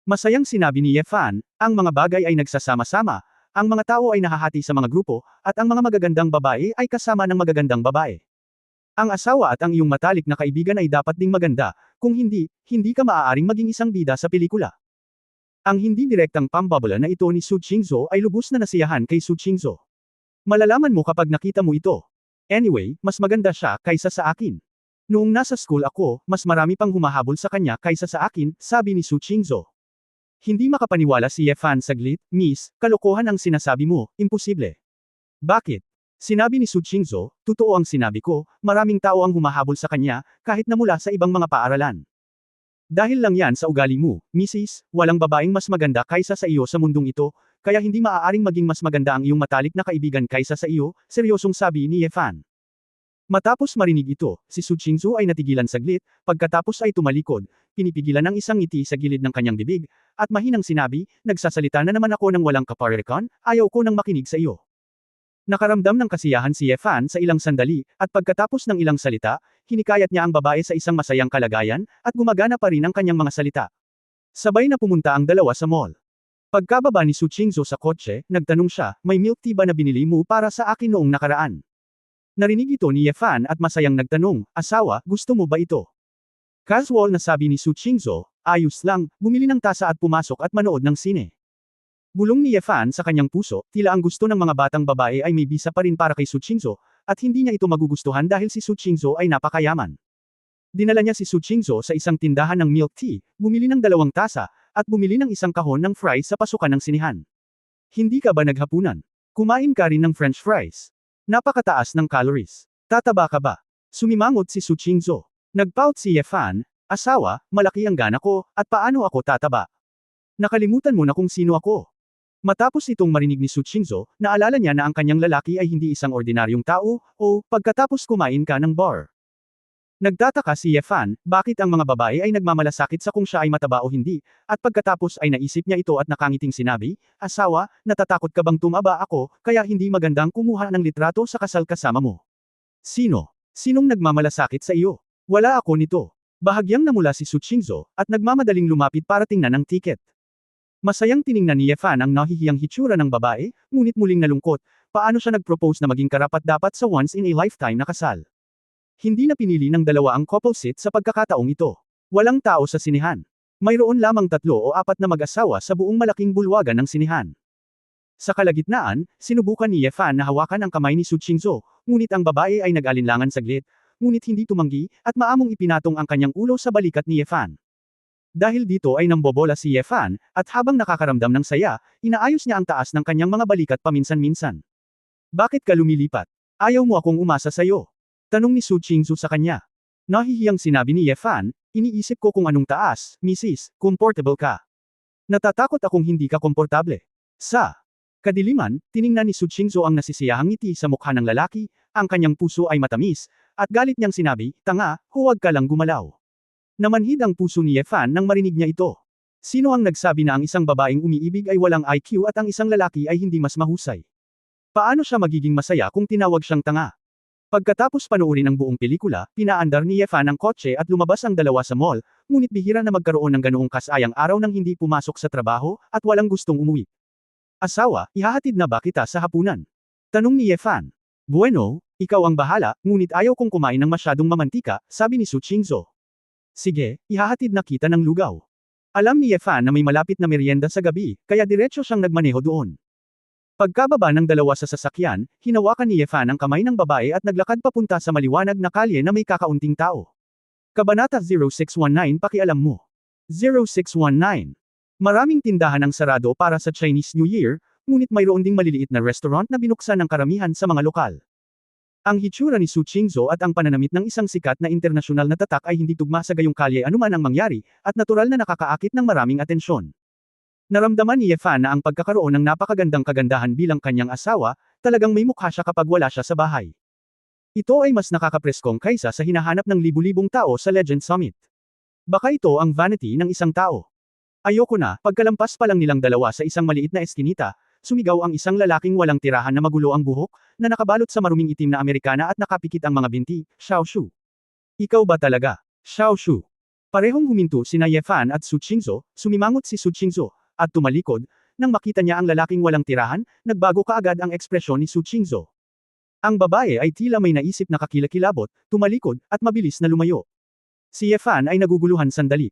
Masayang sinabi ni Ye Fan, ang mga bagay ay nagsasama-sama, ang mga tao ay nahahati sa mga grupo, at ang mga magagandang babae ay kasama ng magagandang babae. Ang asawa at ang iyong matalik na kaibigan ay dapat ding maganda, kung hindi, hindi ka maaaring maging isang bida sa pelikula. Ang hindi direktang pambabala na ito ni Su Qingzhou ay lubos na nasiyahan kay Su Qingzhou. Malalaman mo kapag nakita mo ito. Anyway, mas maganda siya kaysa sa akin. Noong nasa school ako, mas marami pang humahabol sa kanya kaysa sa akin, sabi ni Su Qingzhou. Hindi makapaniwala si Ye Fan saglit, Miss, kalokohan ang sinasabi mo, imposible. Bakit? Sinabi ni Su Qingzhou, totoo ang sinabi ko, maraming tao ang humahabol sa kanya, kahit na mula sa ibang mga paaralan. Dahil lang yan sa ugali mo, Mrs., walang babaeng mas maganda kaysa sa iyo sa mundong ito, kaya hindi maaaring maging mas maganda ang iyong matalik na kaibigan kaysa sa iyo, seryosong sabi ni Ye Fan. Matapos marinig ito, si Su Qingzhou ay natigilan saglit, pagkatapos ay tumalikod, pinipigilan ng isang ngiti sa gilid ng kanyang bibig, at mahinang sinabi, nagsasalita na naman ako ng walang kaparekan, ayaw ko nang makinig sa iyo. Nakaramdam ng kasiyahan si Ye Fan sa ilang sandali, at pagkatapos ng ilang salita, hinikayat niya ang babae sa isang masayang kalagayan, at gumagana pa rin ang kanyang mga salita. Sabay na pumunta ang dalawa sa mall. Pagkababa ni Su Qingzhou sa kotse, nagtanong siya, may milk tea ba na binili mo para sa akin noong nakaraan? Narinig ito ni Ye Fan at masayang nagtanong, asawa, gusto mo ba ito? Casual na sabi ni Su Qingzhou, ayos lang, bumili ng tasa at pumasok at manood ng sine. Bulong ni Ye Fan sa kanyang puso, tila ang gusto ng mga batang babae ay may bisa pa rin para kay Su Qingzhou, at hindi niya ito magugustuhan dahil si Su Qingzhou ay napakayaman. Dinala niya si Su Qingzhou sa isang tindahan ng milk tea, bumili ng 2 tasa, at bumili ng isang kahon ng fries sa pasukan ng sinihan. Hindi ka ba naghapunan? Kumain ka rin ng french fries. Napakataas ng calories. Tataba ka ba? Sumimangot si Su Qingzhou. Nagpout si Ye Fan, asawa, malaki ang gana ko, at paano ako tataba? Nakalimutan mo na kung sino ako. Matapos itong marinig ni Su Qingzhou, naalala niya na ang kanyang lalaki ay hindi isang ordinaryong tao, o, pagkatapos kumain ka ng bar. Nagtataka si Ye Fan, bakit ang mga babae ay nagmamalasakit sa kung siya ay mataba o hindi, at pagkatapos ay naisip niya ito at nakangiting sinabi, asawa, natatakot ka bang tumaba ako, kaya hindi magandang kumuha ng litrato sa kasal kasama mo? Sino? Sinong nagmamalasakit sa iyo? Wala ako nito. Bahagyang namula si Su Qingzhou, at nagmamadaling lumapit para tingnan ang tiket. Masayang tiningnan ni Ye Fan ang nahihiyang hitsura ng babae, ngunit muling nalungkot, paano siya nag-propose na maging karapat-dapat sa once-in-a-lifetime na kasal. Hindi na pinili ng dalawa ang couple seat sa pagkakataong ito. Walang tao sa sinihan. Mayroon lamang 3 o 4 na mag-asawa sa buong malaking bulwagan ng sinihan. Sa kalagitnaan, sinubukan ni Ye Fan na hawakan ang kamay ni Su Qingzhou, ngunit ang babae ay nag-alinlangan saglit, ngunit hindi tumanggi, at maamong ipinatong ang kanyang ulo sa balikat ni Ye Fan. Dahil dito ay nambobola si Ye Fan, at habang nakakaramdam ng saya, inaayos niya ang taas ng kanyang mga balikat paminsan-minsan. Bakit ka lumilipat? Ayaw mo akong umasa sayo? Tanong ni Su Qingzhou sa kanya. Nahihiyang sinabi ni Ye Fan, iniisip ko kung anong taas, Mrs., comfortable ka. Natatakot akong hindi ka komportable. Sa kadiliman, tiningnan ni Su Qingzhou ang nasisiyahang ngiti sa mukha ng lalaki, ang kanyang puso ay matamis, at galit niyang sinabi, tanga, huwag ka lang gumalaw. Namanhid ang puso ni Ye Fan nang marinig niya ito. Sino ang nagsabi na ang isang babaeng umiibig ay walang IQ at ang isang lalaki ay hindi mas mahusay? Paano siya magiging masaya kung tinawag siyang tanga? Pagkatapos panoorin ang buong pelikula, pinaandar ni Ye Fan ang kotse at lumabas ang dalawa sa mall, ngunit bihira na magkaroon ng ganoong kasayang araw nang hindi pumasok sa trabaho, at walang gustong umuwi. Asawa, ihahatid na ba kita sa hapunan? Tanong ni Ye Fan. Bueno, ikaw ang bahala, ngunit ayaw kong kumain ng masyadong mamantika, sabi ni Su Qingzhou. Sige, ihahatid na kita ng lugaw. Alam ni Ye Fan na may malapit na merienda sa gabi, kaya diretso siyang nagmaneho doon. Pagkababa ng dalawa sa sasakyan, hinawakan ni Ye Fan ang kamay ng babae at naglakad papunta sa maliwanag na kalye na may kakaunting tao. Kabanata 0619 Pakialam mo. 0619. Maraming tindahan ang sarado para sa Chinese New Year, ngunit mayroon ding maliliit na restaurant na binuksan ng karamihan sa mga lokal. Ang hitsura ni Su Qingzhou at ang pananamit ng isang sikat na internasyonal na tatak ay hindi tugma sa gayong kalye anuman ang mangyari, at natural na nakakaakit ng maraming atensyon. Naramdaman ni Ye Fan na ang pagkakaroon ng napakagandang kagandahan bilang kanyang asawa, talagang may mukha siya kapag wala siya sa bahay. Ito ay mas nakakapreskong kaysa sa hinahanap ng libu-libong tao sa Legend Summit. Baka ito ang vanity ng isang tao. Ayoko na, pagkalampas pa lang nilang dalawa sa isang maliit na eskinita, sumigaw ang isang lalaking walang tirahan na magulo ang buhok, na nakabalot sa maruming itim na Amerikana at nakapikit ang mga binti, Xiao Shu. Ikaw ba talaga, Xiao Shu? Parehong huminto sina Ye Fan at Su Qingzhou, sumimangot si Su Qingzhou, at tumalikod, nang makita niya ang lalaking walang tirahan, nagbago kaagad ang ekspresyon ni Su Qingzhou. Ang babae ay tila may naisip na kakilakilabot, tumalikod, at mabilis na lumayo. Si Ye Fan ay naguguluhan sandali.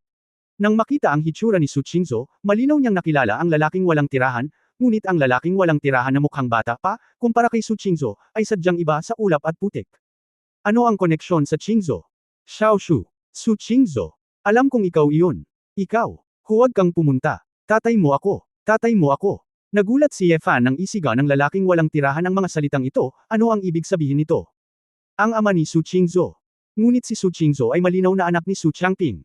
Nang makita ang hitsura ni Su Qingzhou, malinaw niyang nakilala ang lalaking walang tirahan, ngunit ang lalaking walang tirahan na mukhang bata pa, kumpara kay Su Qingzhou, ay sadyang iba sa ulap at putik. Ano ang koneksyon sa Qingzhou? Xiao Shu. Su Qingzhou. Alam kong ikaw iyon. Ikaw. Huwag kang pumunta. Tatay mo ako. Tatay mo ako. Nagulat si Ye Fan nang isiga ng lalaking walang tirahan ang mga salitang ito, ano ang ibig sabihin nito? Ang ama ni Su Qingzhou. Ngunit si Su Qingzhou ay malinaw na anak ni Su Changping.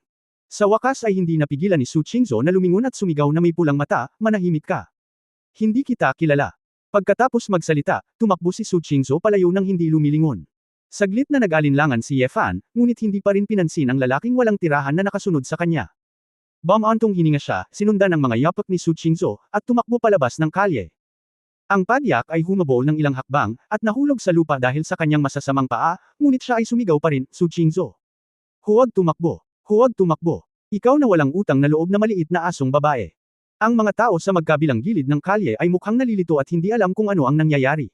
Sa wakas ay hindi napigilan ni Su Qingzhou na lumingon at sumigaw na may pulang mata, manahimik ka. Hindi kita kilala. Pagkatapos magsalita, tumakbo si Su Qingzhou palayo nang hindi lumilingon. Saglit na nag-alinlangan si Ye Fan, ngunit hindi pa rin pinansin ang lalaking walang tirahan na nakasunod sa kanya. Bumantong hininga siya, sinundan ng mga yapot ni Su Qingzhou, at tumakbo palabas ng kalye. Ang padyak ay humabol ng ilang hakbang, at nahulog sa lupa dahil sa kanyang masasamang paa, ngunit siya ay sumigaw pa rin, Su Qingzhou. Huwag tumakbo. Huwag tumakbo. Ikaw na walang utang na loob na maliit na asong babae. Ang mga tao sa magkabilang gilid ng kalye ay mukhang nalilito at hindi alam kung ano ang nangyayari.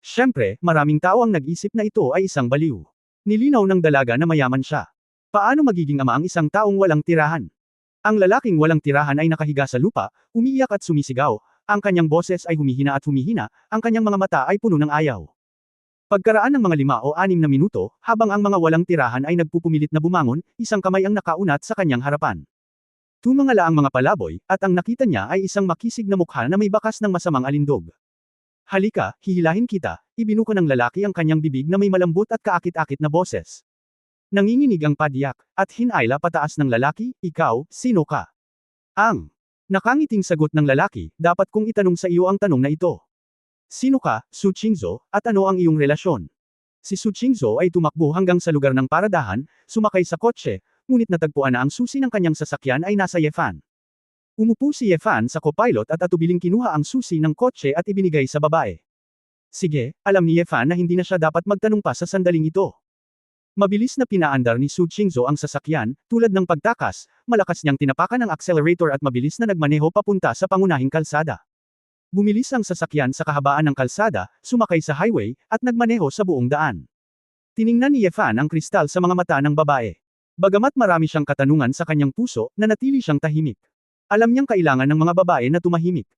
Siyempre, maraming tao ang nag-isip na ito ay isang baliw. Nilinaw ng dalaga na mayaman siya. Paano magiging ama ang isang taong walang tirahan? Ang lalaking walang tirahan ay nakahiga sa lupa, umiiyak at sumisigaw, ang kanyang boses ay humihina at humihina, ang kanyang mga mata ay puno ng ayaw. Pagkaraan ng mga 5 o 6 na minuto, habang ang mga walang tirahan ay nagpupumilit na bumangon, isang kamay ang nakaunat sa kanyang harapan. Tumangala ang mga palaboy, at ang nakita niya ay isang makisig na mukha na may bakas ng masamang alindog. Halika, hihilahin kita, ibinuka ng lalaki ang kanyang bibig na may malambot at kaakit-akit na boses. Nanginginig ang padyak, at hinayla pataas ng lalaki, ikaw, sino ka? Ang nakangiting sagot ng lalaki, dapat kong itanong sa iyo ang tanong na ito. Sino ka, Su Qingzhou, at ano ang iyong relasyon? Si Su Qingzhou ay tumakbo hanggang sa lugar ng paradahan, sumakay sa kotse, ngunit natagpuan na ang susi ng kanyang sasakyan ay nasa Ye Fan. Umupo si Ye Fan sa copilot at atubiling kinuha ang susi ng kotse at ibinigay sa babae. Sige, alam ni Ye Fan na hindi na siya dapat magtanong pa sa sandaling ito. Mabilis na pinaandar ni Su Qingzhou ang sasakyan, tulad ng pagtakas, malakas niyang tinapakan ang accelerator at mabilis na nagmaneho papunta sa pangunahing kalsada. Bumilis ang sasakyan sa kahabaan ng kalsada, sumakay sa highway, at nagmaneho sa buong daan. Tiningnan ni Ye Fan ang kristal sa mga mata ng babae. Bagamat marami siyang katanungan sa kanyang puso, nanatili siyang tahimik. Alam niyang kailangan ng mga babae na tumahimik.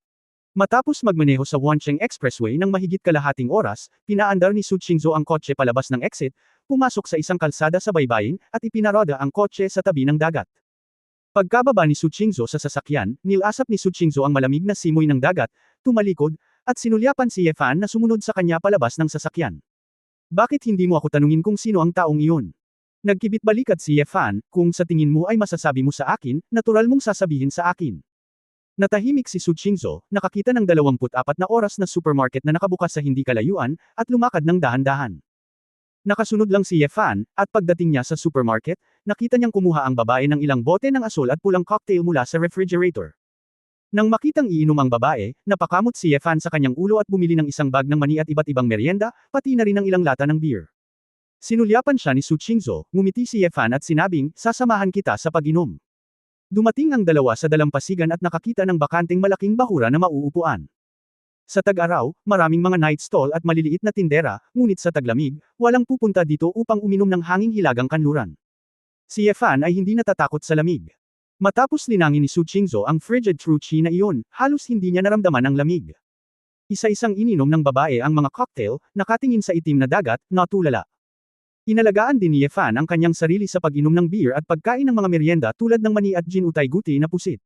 Matapos magmaneho sa Wancheng Expressway ng mahigit kalahating oras, pinaandar ni Su Qingzhou ang kotse palabas ng exit, pumasok sa isang kalsada sa baybayin, at ipinaroda ang kotse sa tabi ng dagat. Pagkababa ni Su Qingzhou sa sasakyan, nilasap ni Su Qingzhou ang malamig na simoy ng dagat, tumalikod, at sinulyapan si Ye Fan na sumunod sa kanya palabas ng sasakyan. Bakit hindi mo ako tanungin kung sino ang taong iyon? Nagkibit balikat si Ye Fan, kung sa tingin mo ay masasabi mo sa akin, natural mong sasabihin sa akin. Natahimik si Su Qingzhou, nakakita ng 24 na oras na supermarket na nakabukas sa hindi kalayuan, at lumakad ng dahan-dahan. Nakasunod lang si Ye Fan, at pagdating niya sa supermarket, nakita niyang kumuha ang babae ng ilang bote ng asul at pulang cocktail mula sa refrigerator. Nang makitang iinom ang babae, napakamot si Ye Fan sa kanyang ulo at bumili ng isang bag ng mani at iba't ibang merienda, pati na rin ng ilang lata ng beer. Sinulyapan siya ni Su Qingzhou, ngumiti si Ye Fan at sinabing, sasamahan kita sa pag-inom. Dumating ang dalawa sa dalampasigan at nakakita ng bakanteng malaking bahura na mauupuan. Sa tag-araw, maraming mga night stall at maliliit na tindera, ngunit sa taglamig, walang pupunta dito upang uminom ng hanging hilagang kanluran. Si Ye Fan ay hindi natatakot sa lamig. Matapos linangin ni Su Qingzhou ang frigid true chi na iyon, halos hindi niya naramdaman ang lamig. Isa-isang ininom ng babae ang mga cocktail, nakatingin sa itim na dagat, natulala. Inalagaan din ni Ye Fan ang kanyang sarili sa pag-inom ng beer at pagkain ng mga merienda tulad ng mani at gin utay guti na pusit.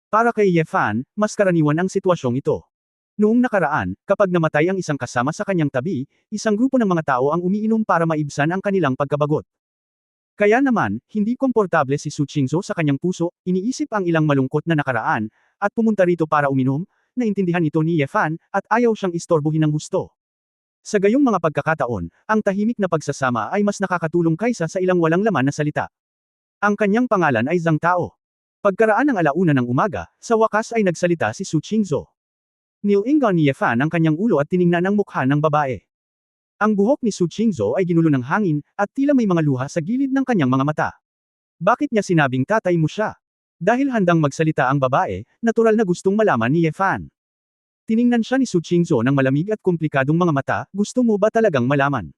Para kay Ye Fan, mas karaniwan ang sitwasyong ito. Noong nakaraan, kapag namatay ang isang kasama sa kanyang tabi, isang grupo ng mga tao ang umiinom para maibsan ang kanilang pagkabagot. Kaya naman, hindi komportable si Su Qingzhou sa kanyang puso, iniisip ang ilang malungkot na nakaraan, at pumunta rito para uminom, naintindihan ito ni Ye Fan, at ayaw siyang istorbohin ng husto. Sa gayong mga pagkakataon, ang tahimik na pagsasama ay mas nakakatulong kaysa sa ilang walang laman na salita. Ang kanyang pangalan ay Zhang Tao. Pagkaraan ng alauna ng umaga, sa wakas ay nagsalita si Su Qingzhou. Nilingon ni Ye Fan ang kanyang ulo at tiningnan ang mukha ng babae. Ang buhok ni Su Qingzhou ay ginulo ng hangin, at tila may mga luha sa gilid ng kanyang mga mata. Bakit niya sinabing tatay mo siya? Dahil handang magsalita ang babae, natural na gustong malaman ni Ye Fan. Tiningnan siya ni Su Qingzhou ng malamig at komplikadong mga mata, gusto mo ba talagang malaman?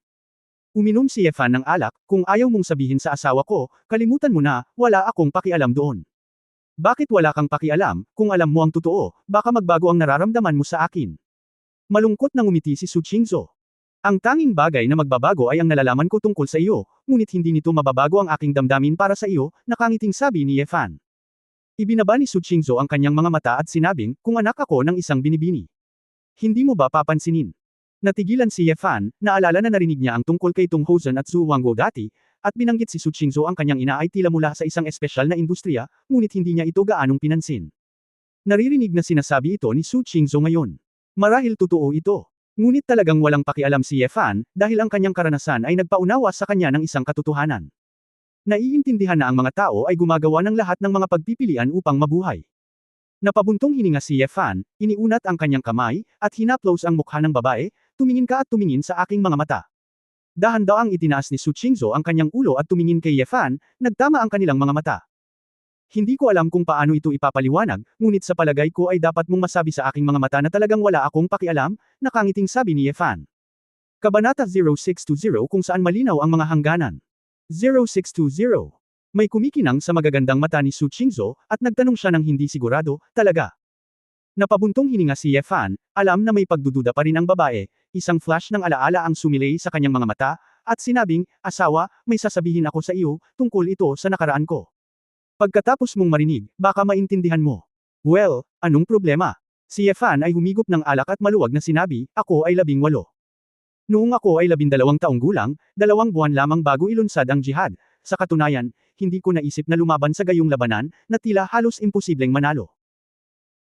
Uminom si Ye Fan ng alak, kung ayaw mong sabihin sa asawa ko, kalimutan mo na, wala akong pakialam doon. Bakit wala kang pakialam, kung alam mo ang totoo, baka magbago ang nararamdaman mo sa akin. Malungkot na ngumiti si Su Qingzhou. Ang tanging bagay na magbabago ay ang nalalaman ko tungkol sa iyo, ngunit hindi nito mababago ang aking damdamin para sa iyo, nakangiting sabi ni Ye Fan. Ibinaba ni Su Qingzhou ang kanyang mga mata at sinabing, kung anak ako ng isang binibini. Hindi mo ba papansinin? Natigilan si Ye Fan, naalala na narinig niya ang tungkol kay Tung Hozhen at Zhu Wangguo dati, at binanggit si Su Qingzhou ang kanyang ina ay tila mula sa isang espesyal na industriya, ngunit hindi niya ito gaanong pinansin. Naririnig na sinasabi ito ni Su Qingzhou ngayon. Marahil totoo ito. Ngunit talagang walang pakialam si Ye Fan, dahil ang kanyang karanasan ay nagpaunawa sa kanya ng isang katotohanan. Naiintindihan na ang mga tao ay gumagawa ng lahat ng mga pagpipilian upang mabuhay. Napabuntong hininga si Ye Fan, iniunat ang kanyang kamay, at hinaplos ang mukha ng babae, tumingin ka at tumingin sa aking mga mata. Dahan-daang itinaas ni Su Qingzhou ang kanyang ulo at tumingin kay Ye Fan, nagtama ang kanilang mga mata. Hindi ko alam kung paano ito ipapaliwanag, ngunit sa palagay ko ay dapat mong masabi sa aking mga mata na talagang wala akong pakialam, nakangiting sabi ni Ye Fan. Kabanata 0620 kung saan malinaw ang mga hangganan. 0620. May kumikinang sa magagandang mata ni Su Qingzhou, at nagtanong siya ng hindi sigurado, talaga. Napabuntong hininga si Ye Fan, alam na may pagdududa pa rin ang babae, isang flash ng alaala ang sumilay sa kanyang mga mata, at sinabing, asawa, may sasabihin ako sa iyo, tungkol ito sa nakaraan ko. Pagkatapos mong marinig, baka maintindihan mo. Well, anong problema? Si Ye Fan ay humigop ng alak at maluwag na sinabi, ako ay 18. Noong ako ay 12 taong gulang, 2 buwan lamang bago ilunsad ang jihad. Sa katunayan, hindi ko naisip na lumaban sa gayong labanan, na tila halos imposibleng manalo.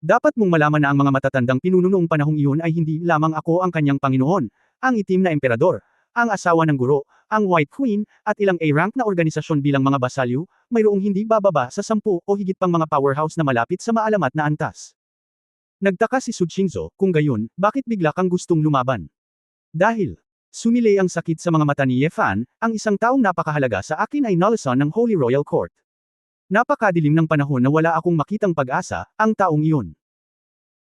Dapat mong malaman na ang mga matatandang pinuno noong panahong iyon ay hindi lamang ako ang kanyang Panginoon, ang itim na emperador, ang asawa ng guro, ang White Queen, at ilang A-rank na organisasyon bilang mga basalyo, mayroong hindi bababa sa 10 o higit pang mga powerhouse na malapit sa maalamat na antas. Nagtaka si Su Qingzhou, kung gayon, bakit bigla kang gustong lumaban? Dahil, sumilay ang sakit sa mga mata ni Ye Fan, ang isang taong napakahalaga sa akin ay Nolson ng Holy Royal Court. Napakadilim ng panahon na wala akong makitang pag-asa, ang taong iyon.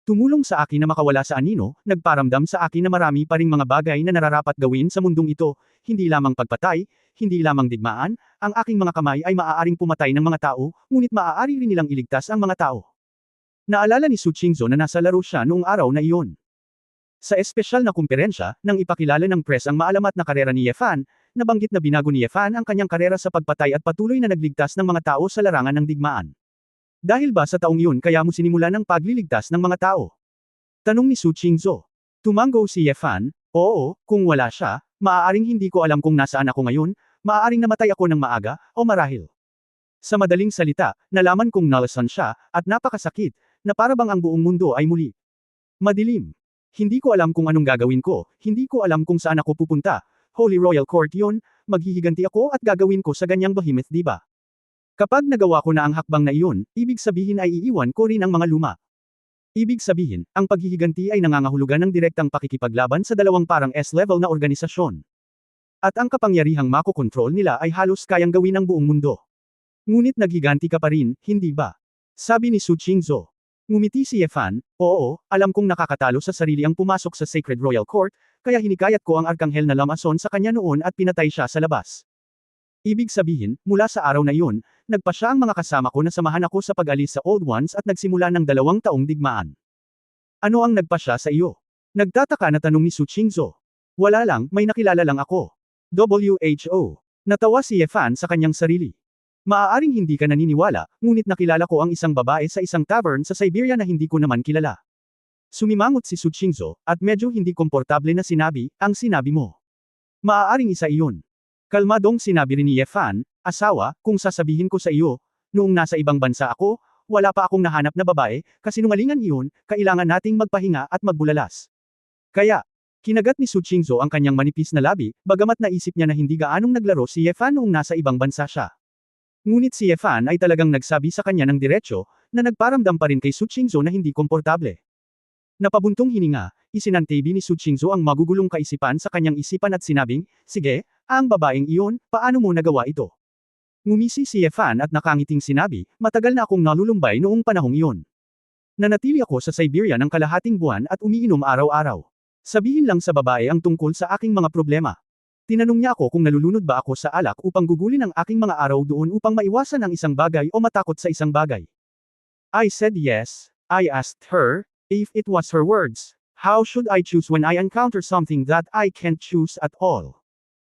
Tumulong sa akin na makawala sa anino, nagparamdam sa akin na marami pa ring mga bagay na nararapat gawin sa mundong ito, hindi lamang pagpatay, hindi lamang digmaan, ang aking mga kamay ay maaaring pumatay ng mga tao, ngunit maaari rin nilang iligtas ang mga tao. Naalala ni Su Qingzhou na nasa laro siya noong araw na iyon. Sa espesyal na kumperensya, nang ipakilala ng press ang maalamat na karera ni Ye Fan, nabanggit na binago ni Ye Fan ang kanyang karera sa pagpatay at patuloy na nagligtas ng mga tao sa larangan ng digmaan. Dahil ba sa taong iyon kaya mo sinimulan ang pagliligtas ng mga tao? Tanong ni Su Qingzhou. Tumango si Ye Fan, oo, kung wala siya, maaaring hindi ko alam kung nasaan ako ngayon, maaaring namatay ako ng maaga, o marahil. Sa madaling salita, nalaman kong Nolson siya, at napakasakit, na parabang ang buong mundo ay muli. Madilim. Hindi ko alam kung anong gagawin ko, hindi ko alam kung saan ako pupunta. Holy Royal Court yun, maghihiganti ako at gagawin ko sa ganyang behemoth diba? Kapag nagawa ko na ang hakbang na iyon, ibig sabihin ay iiwan ko rin ang mga luma. Ibig sabihin, ang paghihiganti ay nangangahulugan ng direktang pakikipaglaban sa dalawang parang S-level na organisasyon. At ang kapangyarihang makokontrol nila ay halos kayang gawin ng buong mundo. Ngunit naghiganti ka pa rin, hindi ba? Sabi ni Su Qingzhou. Ngumiti si Ye Fan, oo, alam kong nakakatalo sa sarili ang pumasok sa Sacred Royal Court, kaya hinikayat ko ang Arkanghel na Lamason sa kanya noon at pinatay siya sa labas. Ibig sabihin, mula sa araw na iyon, nagpa siya ang mga kasama ko na samahan ako sa pag-alis sa Old Ones at nagsimula ng 2 taong digmaan. Ano ang nagpa siya sa iyo? Nagtataka na tanong ni Su Qingzhou. Wala lang, may nakilala lang ako. WHO. Natawa si Ye Fan sa kanyang sarili. Maaaring hindi ka naniniwala, ngunit nakilala ko ang isang babae sa isang tavern sa Siberia na hindi ko naman kilala. Sumimangot si Su Qingzhou, at medyo hindi komportable na sinabi, ang sinabi mo. Maaaring isa iyon. Kalmadong sinabi rin ni Ye Fan, asawa, kung sasabihin ko sa iyo, noong nasa ibang bansa ako, wala pa akong nahanap na babae, kasinungalingan iyon, kailangan nating magpahinga at magbulalas. Kaya, kinagat ni Su Qingzhou ang kanyang manipis na labi, bagamat naisip niya na hindi gaanong naglaro si Ye Fan noong nasa ibang bansa siya. Ngunit si Ye Fan ay talagang nagsabi sa kanya ng diretsyo, na nagparamdam pa rin kay Su Qingzhou na hindi komportable. Napabuntong hininga, isinantabi ni Su Qingzhou ang magugulong kaisipan sa kanyang isipan at sinabing, sige, ang babaeng iyon, paano mo nagawa ito? Ngumisi si Ye Fan at nakangiting sinabi, matagal na akong nalulumbay noong panahong iyon. Nanatili ako sa Siberia ng kalahating buwan at umiinom araw-araw. Sabihin lang sa babae ang tungkol sa aking mga problema. Tinanong niya ako kung nalulunod ba ako sa alak upang gugulin ang aking mga araw doon upang maiwasan ang isang bagay o matakot sa isang bagay. I said yes. I asked her, if it was her words, how should I choose when I encounter something that I can't choose at all?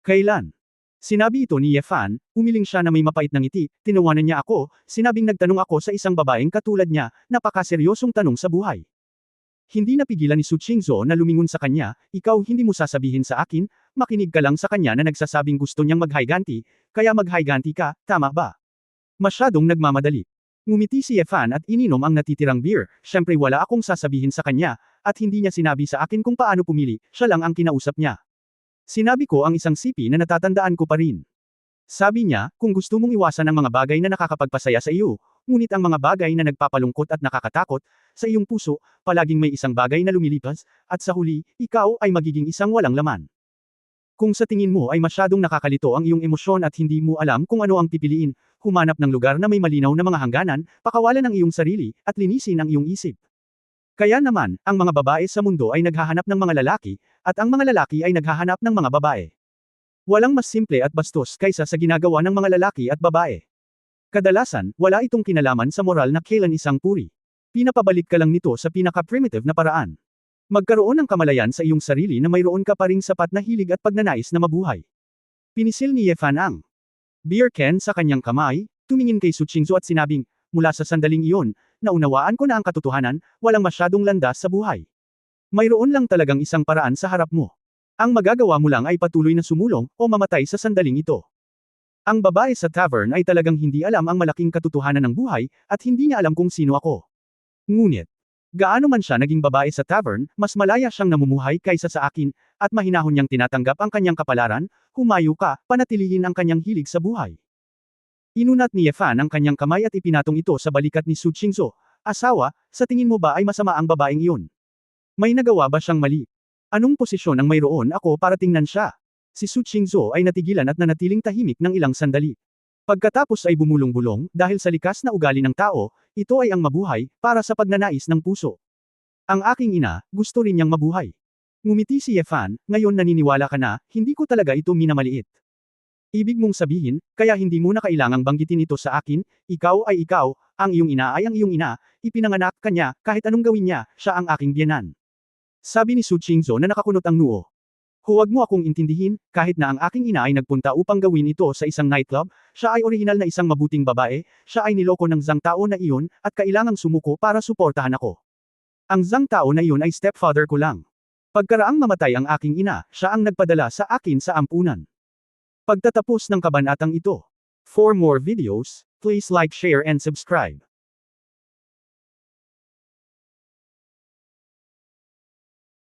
Kailan? Sinabi ito ni Ye Fan, umiling siya na may mapait na ngiti, tinawanan niya ako, sinabing nagtanong ako sa isang babaeng katulad niya, napakaseryosong tanong sa buhay. Hindi napigilan ni Su Qingzhou na lumingon sa kanya, ikaw hindi mo sasabihin sa akin, makinig ka lang sa kanya na nagsasabing gusto niyang maghayganti, kaya maghayganti ka, tama ba? Masyadong nagmamadali. Ngumiti si Ye Fan at ininom ang natitirang beer, syempre wala akong sasabihin sa kanya, at hindi niya sinabi sa akin kung paano pumili, siya lang ang kinausap niya. Sinabi ko ang isang sipi na natatandaan ko pa rin. Sabi niya, kung gusto mong iwasan ang mga bagay na nakakapagpasaya sa iyo, ngunit ang mga bagay na nagpapalungkot at nakakatakot, sa iyong puso, palaging may isang bagay na lumilipas, at sa huli, ikaw ay magiging isang walang laman. Kung sa tingin mo ay masyadong nakakalito ang iyong emosyon at hindi mo alam kung ano ang pipiliin, humanap ng lugar na may malinaw na mga hangganan, pakawalan ang iyong sarili, at linisin ang iyong isip. Kaya naman, ang mga babae sa mundo ay naghahanap ng mga lalaki, at ang mga lalaki ay naghahanap ng mga babae. Walang mas simple at bastos kaysa sa ginagawa ng mga lalaki at babae. Kadalasan, wala itong kinalaman sa moral na kailan isang puri. Pinapabalik ka lang nito sa pinaka-primitive na paraan. Magkaroon ng kamalayan sa iyong sarili na mayroon ka pa ring sapat na hilig at pagnanais na mabuhay. Pinisil ni Ye Fan ang beer can sa kanyang kamay, tumingin kay Su Qingzhou at sinabing, mula sa sandaling iyon, naunawaan ko na ang katotohanan, walang masyadong landas sa buhay. Mayroon lang talagang isang paraan sa harap mo. Ang magagawa mo lang ay patuloy na sumulong, o mamatay sa sandaling ito. Ang babae sa tavern ay talagang hindi alam ang malaking katotohanan ng buhay, at hindi niya alam kung sino ako. Ngunit, gaano man siya naging babae sa tavern, mas malaya siyang namumuhay kaysa sa akin, at mahinahon niyang tinatanggap ang kanyang kapalaran, humayo ka, panatilihin ang kanyang hilig sa buhay. Inunat ni Ye Fan ang kanyang kamay at ipinatong ito sa balikat ni Su Qingzhou, asawa, sa tingin mo ba ay masama ang babaeng iyon? May nagawa ba siyang mali? Anong posisyon ang mayroon ako para tingnan siya? Si Su Qingzhou ay natigilan at nanatiling tahimik ng ilang sandali. Pagkatapos ay bumulong-bulong, dahil sa likas na ugali ng tao, ito ay ang mabuhay, para sa pagnanais ng puso. Ang aking ina, gusto rin niyang mabuhay. Ngumiti si Ye Fan, ngayon naniniwala ka na, hindi ko talaga ito minamaliit. Ibig mong sabihin, kaya hindi mo na kailangang banggitin ito sa akin, ikaw ay ikaw, ang iyong ina ay ang iyong ina, ipinanganak ka niya, kahit anong gawin niya, siya ang aking biyenan. Sabi ni Su Qingzhou na nakakunot ang noo. Huwag mo akong intindihin, kahit na ang aking ina ay nagpunta upang gawin ito sa isang nightclub, siya ay orihinal na isang mabuting babae, siya ay niloko ng Zhang Tao na iyon, at kailangang sumuko para suportahan ako. Ang Zhang Tao na iyon ay stepfather ko lang. Pagkaraang mamatay ang aking ina, siya ang nagpadala sa akin sa ampunan. Pagtatapos ng kabanatang ito. For more videos, please like, share and subscribe.